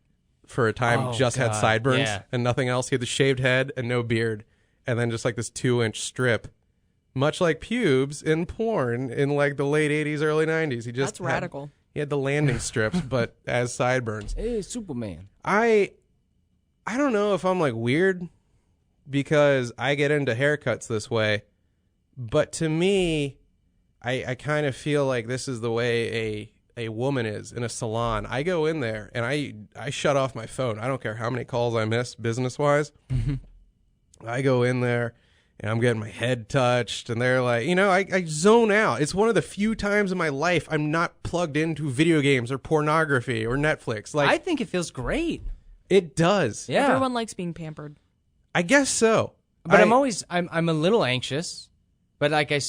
for a time, Oh, just had God, sideburns yeah. and nothing else. He had the shaved head and no beard, and then just like this 2-inch strip. Much like pubes in porn in like the late 80s, early 90s. He just That's radical. He had the landing strips, but as sideburns. Hey, Superman. I don't know if I'm like weird because I get into haircuts this way, but to me, I kind of feel like this is the way a woman is in a salon. I go in there and I shut off my phone. I don't care how many calls I miss business wise. I go in there and I'm getting my head touched, and they're like, I zone out. It's one of the few times in my life I'm not plugged into video games or pornography or Netflix. Like, I think it feels great. it does. Yeah. Everyone likes being pampered. I guess so. But I'm a little anxious, but like I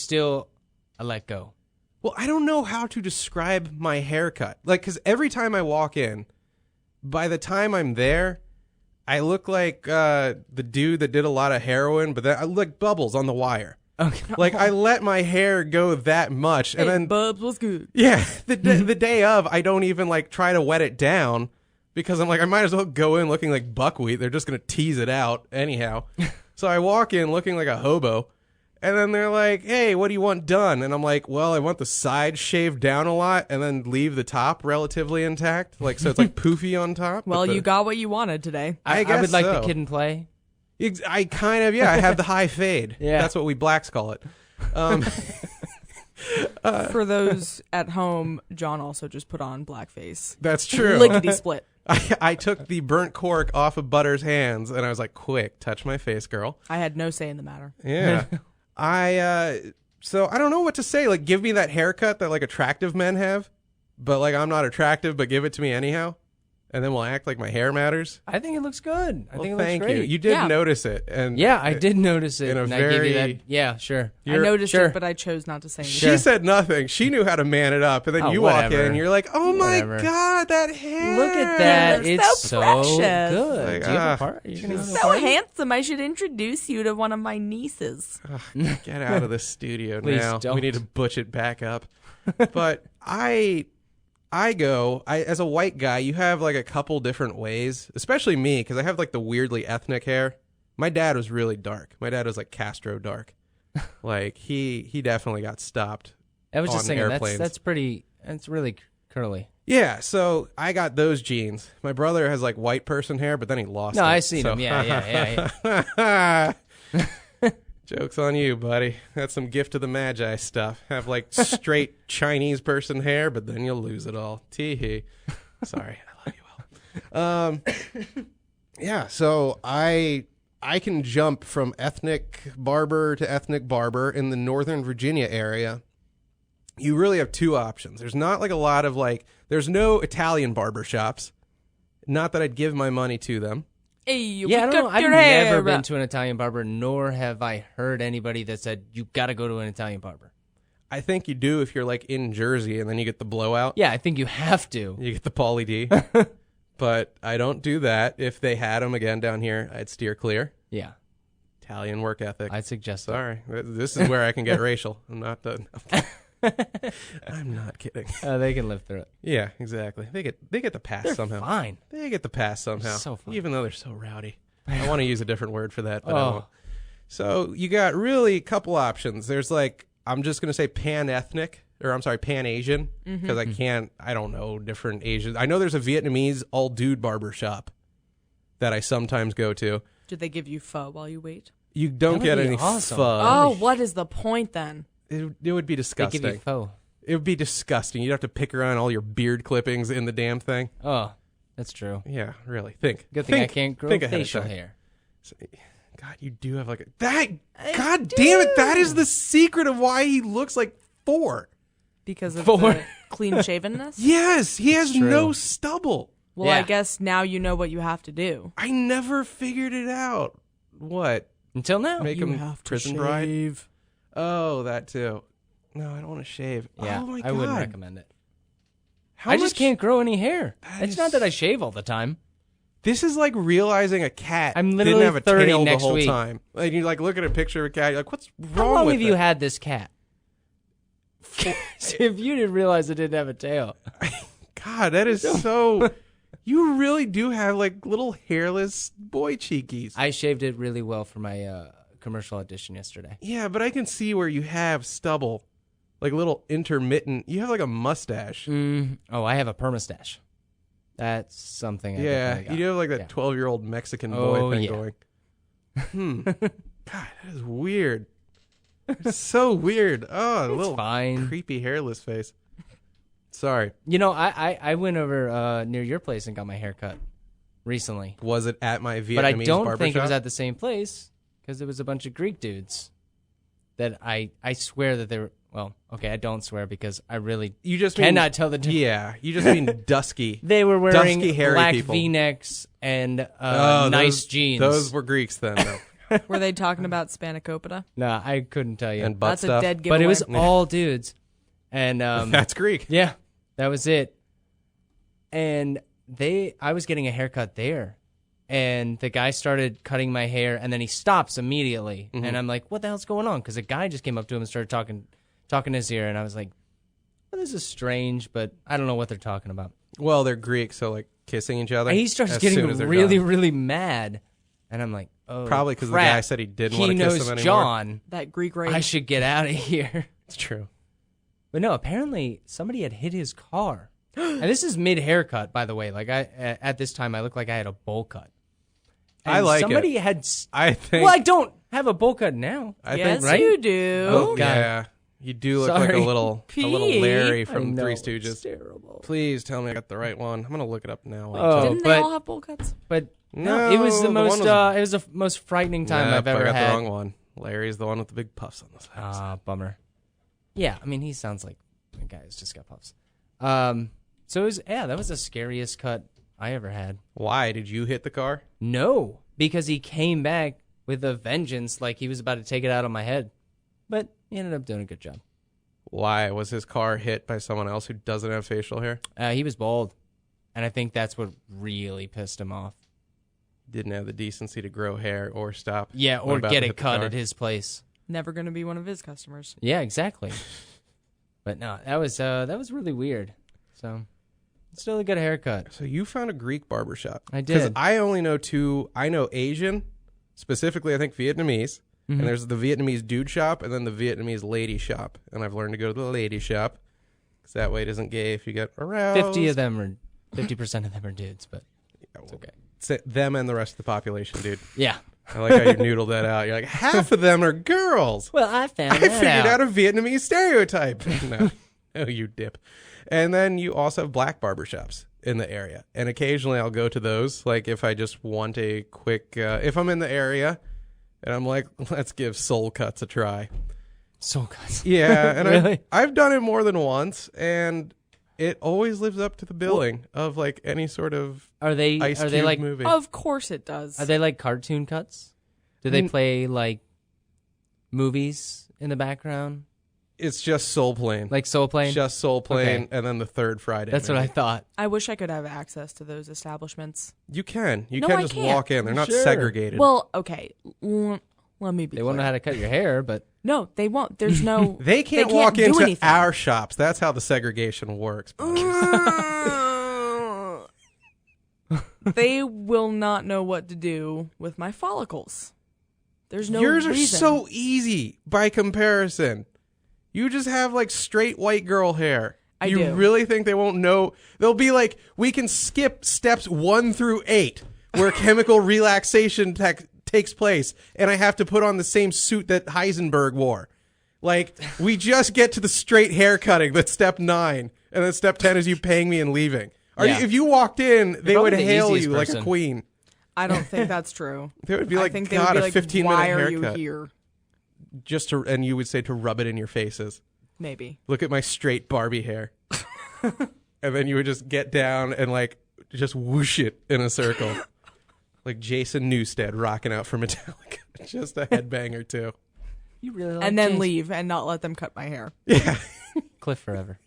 let go. Well, I don't know how to describe my haircut. Like, because every time I walk in, by the time I'm there, I look like the dude that did a lot of heroin, but then I look like Bubbles on The Wire. Okay. Like, I let my hair go that much, and Hey, then Bubs was good. yeah, the day of, I don't even like try to wet it down because I'm like, I might as well go in looking like buckwheat. They're just gonna tease it out anyhow. So I walk in looking like a hobo. And then they're like, hey, what do you want done? And I'm like, well, I want the sides shaved down a lot and then leave the top relatively intact. Like, so it's like poofy on top. Well, but you got what you wanted today. I I guess would like so. the kid and play. I kind of, I have the high fade. Yeah. That's what we blacks call it. For those at home, John also just put on blackface. That's true. Lickety split. I took the burnt cork off of Butter's hands, and I was like, quick, touch my face, girl. I had no say in the matter. Yeah. So I don't know what to say. Like, give me that haircut that, like, attractive men have, but, like, I'm not attractive, but give it to me anyhow. And then we'll act like my hair matters. I think it looks good. I think it thank looks great. you. You did notice it. And yeah, I did notice it. In a and very... I gave you that. Yeah, sure. I noticed sure. it, but I chose not to say anything. She said nothing. She knew how to man it up. And then you walk in and you're like, oh my God, that hair. Look at that. It's so precious. Good. Like, Do you have a part? Are you gonna have a So party? handsome. I should introduce you to one of my nieces. Get out of the studio Please now. don't. We need to butch it back up. But I as a white guy, you have like a couple different ways, especially me, because I have like the weirdly ethnic hair. My dad was really dark. My dad was like Castro dark. Like he definitely got stopped. I was just on thinking airplanes. that's really curly. Yeah, so I got those genes. My brother has like white person hair, but then he lost it. No, I seen so. him. Yeah. Joke's on you, buddy. That's some gift of the Magi stuff. Have like straight Chinese person hair, but then you'll lose it all. Tee-hee. Sorry, I love you all. Yeah, so I can jump from ethnic barber to ethnic barber in the Northern Virginia area. You really have two options. There's not like a lot of like, there's no Italian barber shops. Not that I'd give my money to them. Hey, I don't know. I've your never hair been up. to an Italian barber, nor have I heard anybody that said you got to go to an Italian barber. I think you do if you're like in Jersey and then you get the blowout. Yeah, I think you have to. You get the Pauly D. But I don't do that. If they had them again down here, I'd steer clear. Yeah, Italian work ethic. I'd suggest that. Sorry. This is where I can get racial. I'm not done. I'm not kidding. They can live through it. Yeah, exactly. They get the pass They're somehow. fine. They get the pass somehow. So fun. Even though they're so rowdy. I want to use a different word for that, but I Oh. won't. So you got really a couple options. There's like, I'm just going to say pan-ethnic, or I'm sorry, pan-Asian, because I don't know different Asians. I know there's a Vietnamese all-dude barber shop that I sometimes go to. Did they give you pho while you wait? You don't That would get be any awesome. pho. Oh, what is the point then? It would be They disgusting. give you faux. It would be disgusting. You'd have to pick around all your beard clippings in the damn thing. Oh, that's true. Yeah, really. Think. Good thing I Think. can't grow Think ahead of facial time. hair. God, you do have like a... God damn it, that is the secret of why he looks like 4. Because of For- the clean shavenness? Yes, he has true. no stubble. Well, Yeah. I guess now you know what you have to do. I never figured it out. What? Until now. Make You him have to prison bride? shave. Oh, that too. No, I don't want to shave. Yeah, oh my God. I wouldn't recommend it. How I just much- can't grow any hair. That It's is- not that I shave all the time. This is like realizing a cat I'm didn't literally have a 30 tail the next whole week. time. Like you like look at a picture of a cat, you're like, what's How wrong long with have you it? had this cat? If you didn't realize it didn't have a tail. God, that is so... You really do have like little hairless boy cheekies. I shaved it really well for my commercial audition yesterday. Yeah, but I can see where you have stubble. Like little intermittent... You have like a mustache. Oh, I have a permastache. That's something I Yeah, definitely got. you do have like that Yeah. 12-year-old Mexican boy Oh, thing yeah. going. God, that is weird. It's so weird. Oh, a little fine. creepy hairless face. Sorry. You know, I went over near your place and got my hair cut recently. Was it at my Vietnamese But I don't barbershop? think it was at the same place because it was a bunch of Greek dudes that I swear that they were... Well, okay, I don't swear because I really You just cannot tell the difference. Yeah, you just mean dusky. They were wearing Dusky, hairy black people. V-necks and Oh, nice those, jeans. Those were Greeks then, though. Were they talking about spanakopita? No, I couldn't tell you. And butt That's stuff. a dead giveaway. But it was all dudes. And That's Greek. yeah, that was it. And I was getting a haircut there. And the guy started cutting my hair, and then he stops immediately. Mm-hmm. And I'm like, what the hell's going on? Because a guy just came up to him and started talking in his ear. And I was like, well, this is strange, but I don't know what they're talking about. Well, they're Greek, so like kissing each other. And he starts as getting soon as they're really, done. really mad. And I'm like, oh, Probably because the crap. guy said he didn't He want to kiss knows him anymore. John. That Greek rage. I should get out of here. It's true. But no, apparently somebody had hit his car. And this is mid haircut, by the way. Like at this time, I looked like I had a bowl cut. And I like somebody it. had. I think. Well, I don't have a bowl cut now. I yes, think, right? you do. Oh, God. Yeah. You do look like a Sorry. little Larry from Three Stooges. It's terrible. Please tell me I got the right one. I'm gonna look it up now. Oh, Didn't they all have bowl cuts? But No, it was the the most. one was- It was the most frightening time I've ever I got had. the wrong one. Larry's the one with the big puffs on the sides. Bummer. Yeah, I mean, he sounds like a guy who's just got puffs. So it was, that was the scariest cut I ever had. Why did you hit the car? No, because he came back with a vengeance, like he was about to take it out on my head. But he ended up doing a good job. Why was his car hit by someone else who doesn't have facial hair? He was bald, and I think that's what really pissed him off. Didn't have the decency to grow hair or stop. Yeah, What or about get to it hit the cut car? at his place. Never going to be one of his customers. Yeah, exactly. But no, that was really weird. So, still a good haircut. So you found a Greek barbershop. I Because did. I only know two. I know Asian, specifically I think Vietnamese. Mm-hmm. And there's the Vietnamese dude shop and then the Vietnamese lady shop. And I've learned to go to the lady shop. Because that way it isn't gay if you get aroused. 50% of them are dudes, but it's okay. It's them and the rest of the population, dude. Yeah. I like how you noodled that out. You're like, half of them are girls. Well, I found I figured out a Vietnamese stereotype. No, you dip. And then you also have black barbershops in the area. And occasionally I'll go to those. Like if I just want a quick, if I'm in the area and I'm like, let's give soul cuts a try. Soul cuts. Yeah. And Really? I've done it more than once. And it always lives up to the billing of like any sort of Are they Ice are Cube they like movie. Of course it does. are they like cartoon cuts? Do they play like movies in the background? It's just Soul Plane. Like Soul Plane? Just Soul Plane, Okay. and then the third Friday. That's what I movie. thought. I wish I could have access to those establishments. You can. You No, can I just can't. walk in. They're not Sure. segregated. Well, okay. Let me be They won't know clear. how to cut your hair, but No, they won't. There's no... they can't they walk do into anything. our shops. That's how the segregation works. They will not know what to do with my follicles. There's no Yours reason. are so easy by comparison. You just have like straight white girl hair. You do. really think they won't know? They'll be like, we can skip steps 1 through 8 where chemical relaxation takes place, and I have to put on the same suit that Heisenberg wore. Like, we just get to the straight hair cutting. That's step 9. And then step 10 is you paying me and leaving. Yeah. If you walked in, they probably would the hail easiest you like a person. queen. I don't think that's true. They would be I like, think they God, would a be like, 15-minute why are you haircut. here? And you would say to rub it in your faces. Maybe. Look at my straight Barbie hair. And then you would just get down and like just whoosh it in a circle. Like Jason Newsted rocking out for Metallica. Just a headbang or two. you really like And then James. leave and not let them cut my hair. Yeah. Cliff forever.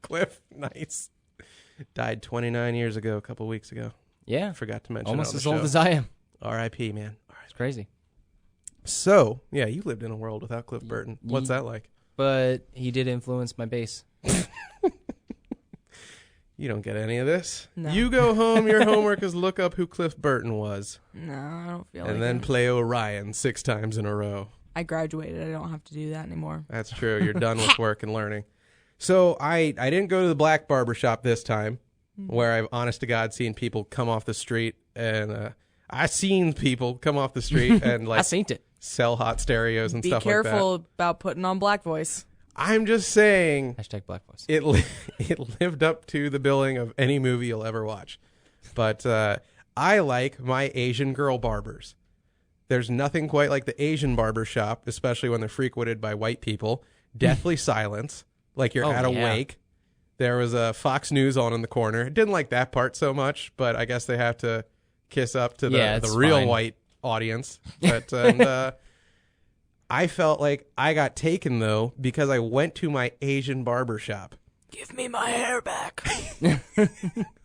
Cliff, nice. Died 29 years ago, a couple weeks ago. Yeah. Forgot to mention Almost it on as the old show. as I am. R.I.P., man. It's crazy. So, yeah, you lived in a world without Cliff Burton. What's that like? But he did influence my bass. You don't get any of this. No. You go home, your homework is look up who Cliff Burton was. No, I don't feel And like then it. play Orion 6 times in a row. I graduated. I don't have to do that anymore. That's true. You're done with work and learning. So I didn't go to the black barbershop this time, where I've honest to God seen people come off the street, and I seen people come off the street and I like seen it. sell hot stereos and Be stuff careful like that. about putting on black voice. I'm just saying Hashtag Black Voice. it lived up to the billing of any movie you'll ever watch. But I like my Asian girl barbers. There's nothing quite like the Asian barber shop, especially when they're frequented by white people. Deathly silence, like you're Oh, at a yeah. wake. There was a Fox News on in the corner. Didn't like that part so much, but I guess they have to kiss up to Yeah, the it's real fine. white audience. But and, I felt like I got taken, though, because I went to my Asian barber shop. Give me my hair back.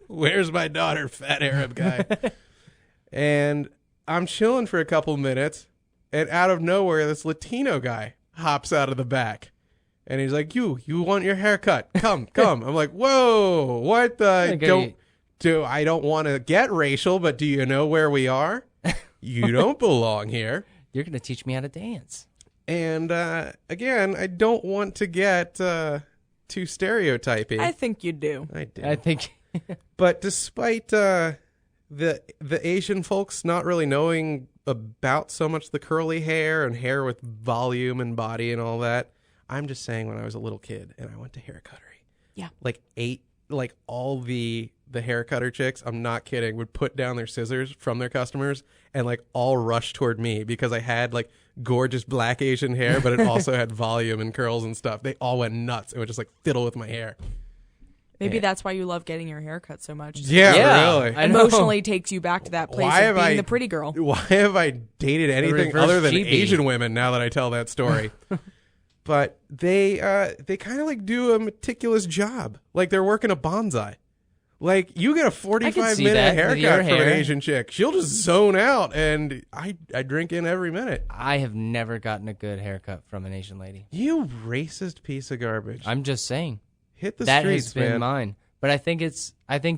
Where's my daughter, fat Arab guy? And I'm chilling for a couple minutes, and out of nowhere, this Latino guy hops out of the back. And he's like, you want your hair cut? Come. I'm like, whoa, what the? Okay. I don't want to get racial, but do you know where we are? You don't belong here. You're going to teach me how to dance. And again, I don't want to get too stereotypy. I think you do. I do. I think. But despite the Asian folks not really knowing about so much the curly hair and hair with volume and body and all that, I'm just saying when I was a little kid and I went to hair cuttery. Yeah. Like all the hair cutter chicks, I'm not kidding, would put down their scissors from their customers and like all rush toward me because I had like gorgeous black Asian hair, but it also had volume and curls and stuff. They all went nuts and would just like fiddle with my hair. Maybe that's why you love getting your hair cut so much. Yeah, really. I emotionally takes you back to that place of being the pretty girl. Why have I dated anything other than Asian women now that I tell that story? But they kind of like do a meticulous job. Like they're working a bonsai. Like you get a 45-minute haircut from an Asian chick. She'll just zone out, and I drink in every minute. I have never gotten a good haircut from an Asian lady. You racist piece of garbage. I'm just saying. Hit the that streets, has been man. mine. But I think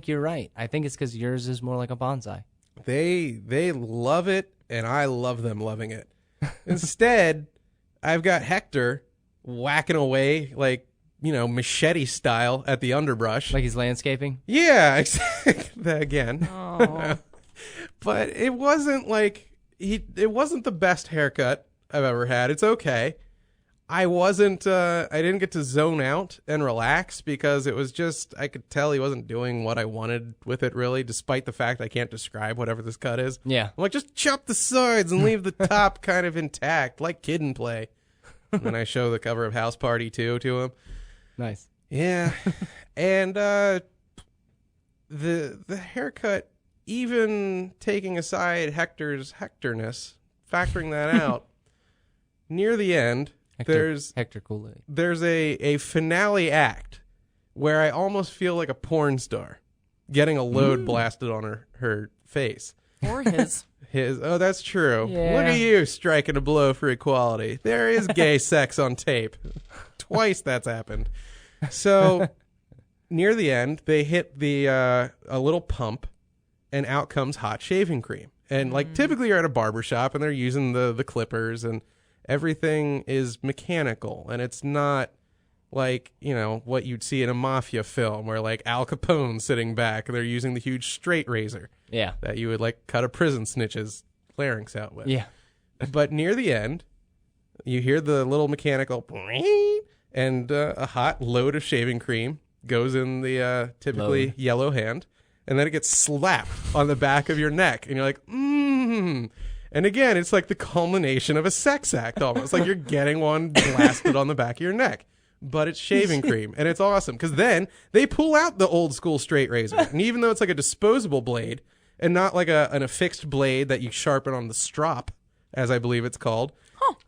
you're right. I think it's because yours is more like a bonsai. They love it, and I love them loving it. Instead, I've got Hector whacking away like, machete style at the underbrush. Like he's landscaping? Yeah, exactly. Again. Oh. But it wasn't like it wasn't the best haircut I've ever had. It's okay. I didn't get to zone out and relax because it was just, I could tell he wasn't doing what I wanted with it really, despite the fact I can't describe whatever this cut is. Yeah. I'm like, just chop the sides and leave the top kind of intact, like Kid and Play. And then I show the cover of House Party 2 to him. Nice. Yeah. And the haircut, even taking aside Hector's Hectorness, factoring that out, near the end, Hector Kool-Aid. There's a finale act where I almost feel like a porn star getting a load blasted on her face. Or his. Oh, that's true. Yeah. Look at you striking a blow for equality. There is gay sex on tape. Twice that's happened. So near the end, they hit a little pump, and out comes hot shaving cream. And like typically you're at a barbershop and they're using the clippers and everything is mechanical, and it's not like, what you'd see in a mafia film where like Al Capone's sitting back and they're using the huge straight razor. Yeah. That you would like cut a prison snitch's larynx out with. Yeah. But near the end, you hear the little mechanical and a hot load of shaving cream goes in the typically yellow hand, and then it gets slapped on the back of your neck, and you're like, And again, it's like the culmination of a sex act almost. Like you're getting one blasted on the back of your neck. But it's shaving cream, and it's awesome. Because then they pull out the old school straight razor. And even though it's like a disposable blade and not like an affixed blade that you sharpen on the strop, as I believe it's called,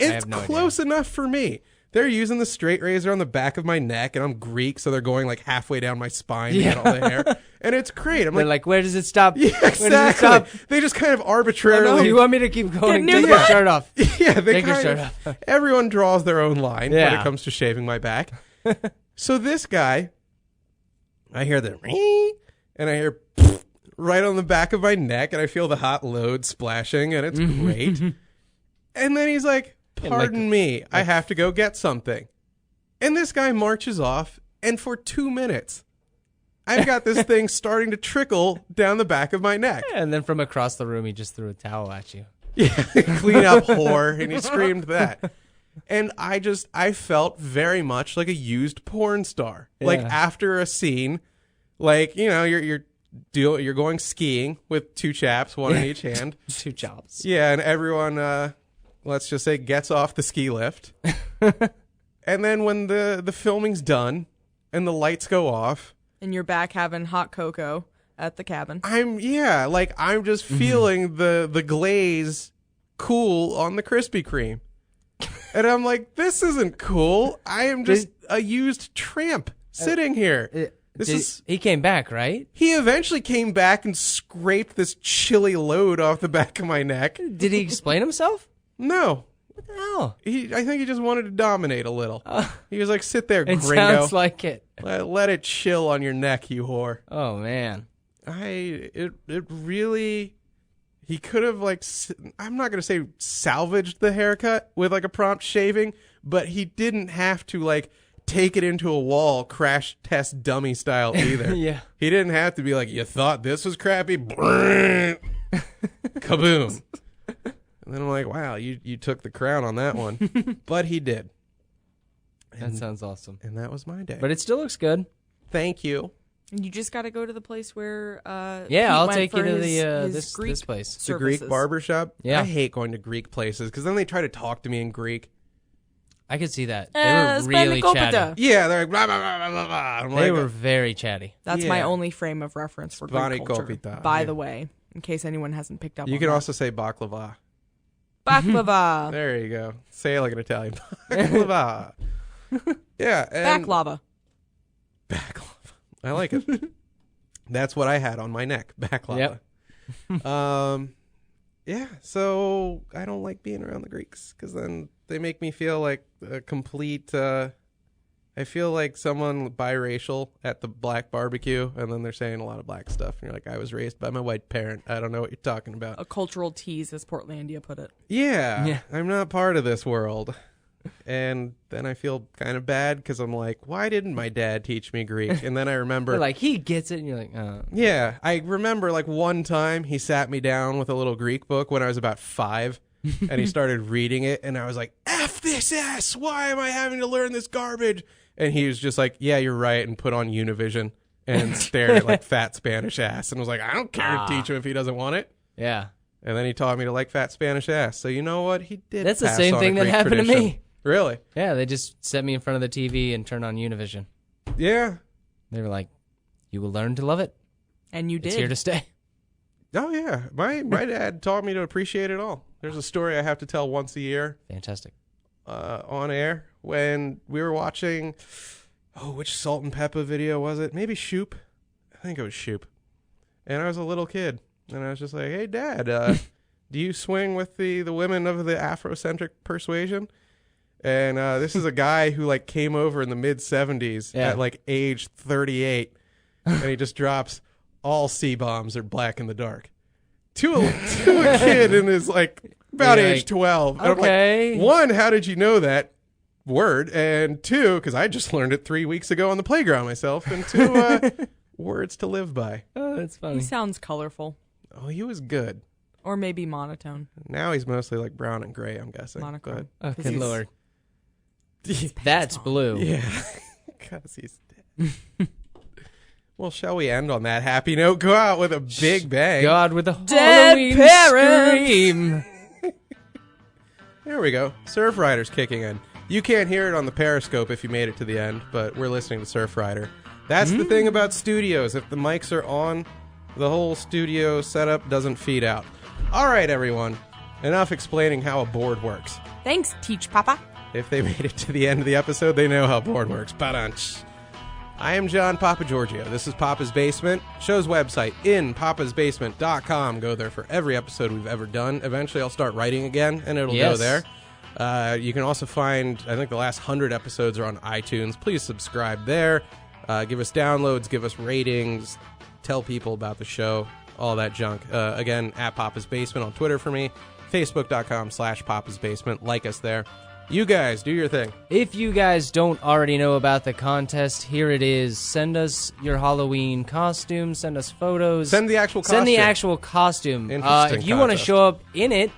it's close enough for me. They're using the straight razor on the back of my neck, and I'm Greek, so they're going like halfway down my spine to get all the hair. And it's great. I'm like, where does it stop? Yeah, exactly. Where does it stop? They just kind of arbitrarily... Oh, no, you want me to keep going? Take your shirt off. Yeah, Take your shirt off. Everyone draws their own line when it comes to shaving my back. So this guy, I hear the... And I hear right on the back of my neck, and I feel the hot load splashing, and it's great. And then he's like... Pardon me, I have to go get something. And this guy marches off, and for 2 minutes, I've got this thing starting to trickle down the back of my neck. Yeah, and then from across the room, he just threw a towel at you. Yeah, clean up, whore, and he screamed that. And I felt very much like a used porn star. Yeah. Like after a scene, like, you're going skiing with two chaps, one in each hand. Two chops. Yeah, and everyone... let's just say gets off the ski lift. And then when the filming's done and the lights go off. And you're back having hot cocoa at the cabin. I'm just feeling the glaze cool on the Krispy Kreme. And I'm like, this isn't cool. I am just a used tramp sitting here. He came back, right? He eventually came back and scraped this chilly load off the back of my neck. Did he explain himself? No. What the hell? I think he just wanted to dominate a little. He was like, sit there, it gringo. Sounds like it. Let it chill on your neck, you whore. Oh, man. It really... He could have, like... I'm not going to say salvaged the haircut with, like, a prompt shaving, but he didn't have to, like, take it into a wall, crash test dummy style either. Yeah. He didn't have to be like, you thought this was crappy? Kaboom. And then I'm like, wow, you took the crown on that one. But he did. That sounds awesome. And that was my day. But it still looks good. Thank you. And you just got to go to the place where yeah, I'll went take you for to his Greek this place. The Greek barbershop? Yeah. I hate going to Greek places because then they try to talk to me in Greek. I could see that. They were really chatty. Yeah, they're like, blah, blah, blah, blah, blah. They were very chatty. That's my only frame of reference for Greek culture, Kopita, by the way, in case anyone hasn't picked up on You can that. also say baklava. Baklava. There you go. Say it like an Italian. Baklava. Yeah. And Baklava. Baklava. I like it. That's what I had on my neck. Baklava. Yep. Yeah, so I don't like being around the Greeks because then they make me feel like a complete. I feel like someone biracial at the black barbecue, and then they're saying a lot of black stuff, and you're like, I was raised by my white parent. I don't know what you're talking about. A cultural tease, as Portlandia put it. Yeah, I'm not part of this world. And then I feel kind of bad because I'm like, why didn't my dad teach me Greek? And then I remember, You're like, he gets it, and you're like, oh. Yeah, I remember like one time he sat me down with a little Greek book when I was about 5, and he started reading it, and I was like, F this ass! Why am I having to learn this garbage? And he was just like, yeah, you're right, and put on Univision and stared at like fat Spanish ass, and was like, I don't care to teach him if he doesn't want it. Yeah. And then he taught me to like fat Spanish ass. So you know what? He did. That's the pass same on thing a that Greek happened tradition. to me. Really? Yeah, they just set me in front of the TV and turned on Univision. Yeah. They were like, you will learn to love it. And you did. It's here to stay. Oh, yeah. My dad taught me to appreciate it all. There's a story I have to tell once a year Fantastic. on air when we were watching, which Salt and Pepper video was it? Maybe Shoop. I think it was Shoop. And I was a little kid. And I was just like, hey, Dad, do you swing with the women of the Afrocentric persuasion? And this is a guy who like came over in the mid 70s at like age 38, and he just drops all C-bombs are black in the dark to a kid in his like about age 12. And Okay. I'm like, 1, how did you know that word? And 2, because I just learned it 3 weeks ago on the playground myself. And 2, words to live by. Oh, that's funny. He sounds colorful. Oh, he was good. Or maybe monotone. Now he's mostly like brown and gray, I'm guessing. Monochrome. Oh, 'Cause good he's- Lord. That's blue. Yeah, because he's dead. Well, shall we end on that happy note? Go out with a big bang. God, with a Dead Halloween parent. scream. There we go. Surf Rider's kicking in. You can't hear it on the Periscope if you made it to the end, but we're listening to Surf Rider. That's the thing about studios. If the mics are on, the whole studio setup doesn't feed out. All right, everyone. Enough explaining how a board works. Thanks, Teach Papa. If they made it to the end of the episode, they know how board works. Ba-dunch. I am John Papa Giorgio. This is Papa's Basement. Show's website, inpapasbasement.com. Go there for every episode we've ever done. Eventually, I'll start writing again, and it'll go there. You can also find, I think the last 100 episodes are on iTunes. Please subscribe there. Give us downloads, give us ratings, tell people about the show, all that junk. Again, at Papa's Basement on Twitter for me, facebook.com/Papa's Basement. Like us there. You guys, do your thing. If you guys don't already know about the contest, here it is. Send us your Halloween costume. Send us photos. Send the actual costume. Send the actual costume. Interesting if you want to contest. show up in it,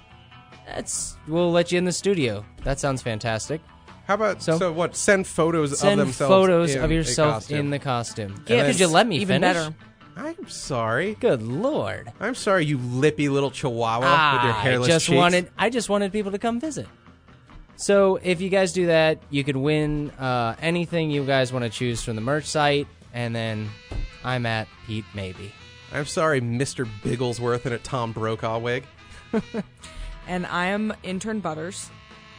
we'll let you in the studio. That sounds fantastic. How about, so what, send photos of Send themselves photos in of a yourself costume. in the costume. then- Could you let me Even finish? better. I'm sorry. Good Lord. I'm sorry, you lippy little chihuahua with your hairless cheeks. I just wanted people to come visit. So if you guys do that, you could win anything you guys want to choose from the merch site, and then I'm at Pete Maybe. I'm sorry, Mr. Bigglesworth in a Tom Brokaw wig. And I am Intern Butters.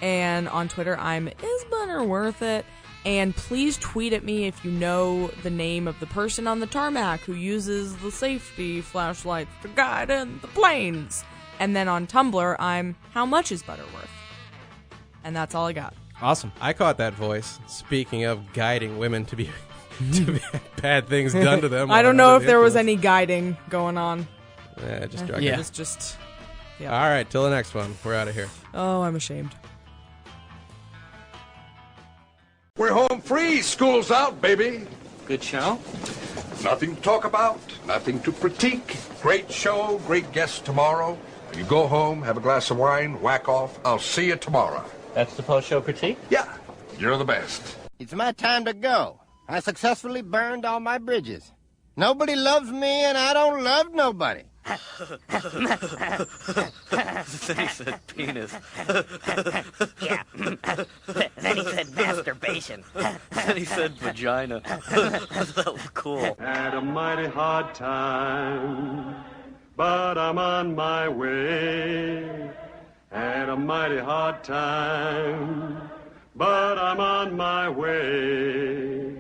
And on Twitter, I'm Is Butter Worth It? And please tweet at me if you know the name of the person on the tarmac who uses the safety flashlights to guide in the planes. And then on Tumblr, I'm How Much Is Butter Worth? And that's all I got. Awesome. I caught that voice. Speaking of guiding women to be bad things done to them. I don't know if there was any guiding going on. Just drug It it. was just... All right, till the next one. We're out of here. Oh, I'm ashamed. We're home free. School's out, baby. Good show? Nothing to talk about, nothing to critique. Great show, great guests tomorrow. You go home, have a glass of wine, whack off. I'll see you tomorrow. That's the post-show critique? Yeah, you're the best. It's my time to go. I successfully burned all my bridges. Nobody loves me, and I don't love nobody. Then he said penis. Yeah. Then he said masturbation. Then he said vagina. That was cool. Had a mighty hard time, but I'm on my way. Had a mighty hard time, but I'm on my way.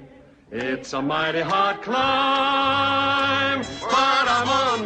It's a mighty hard climb, but I'm on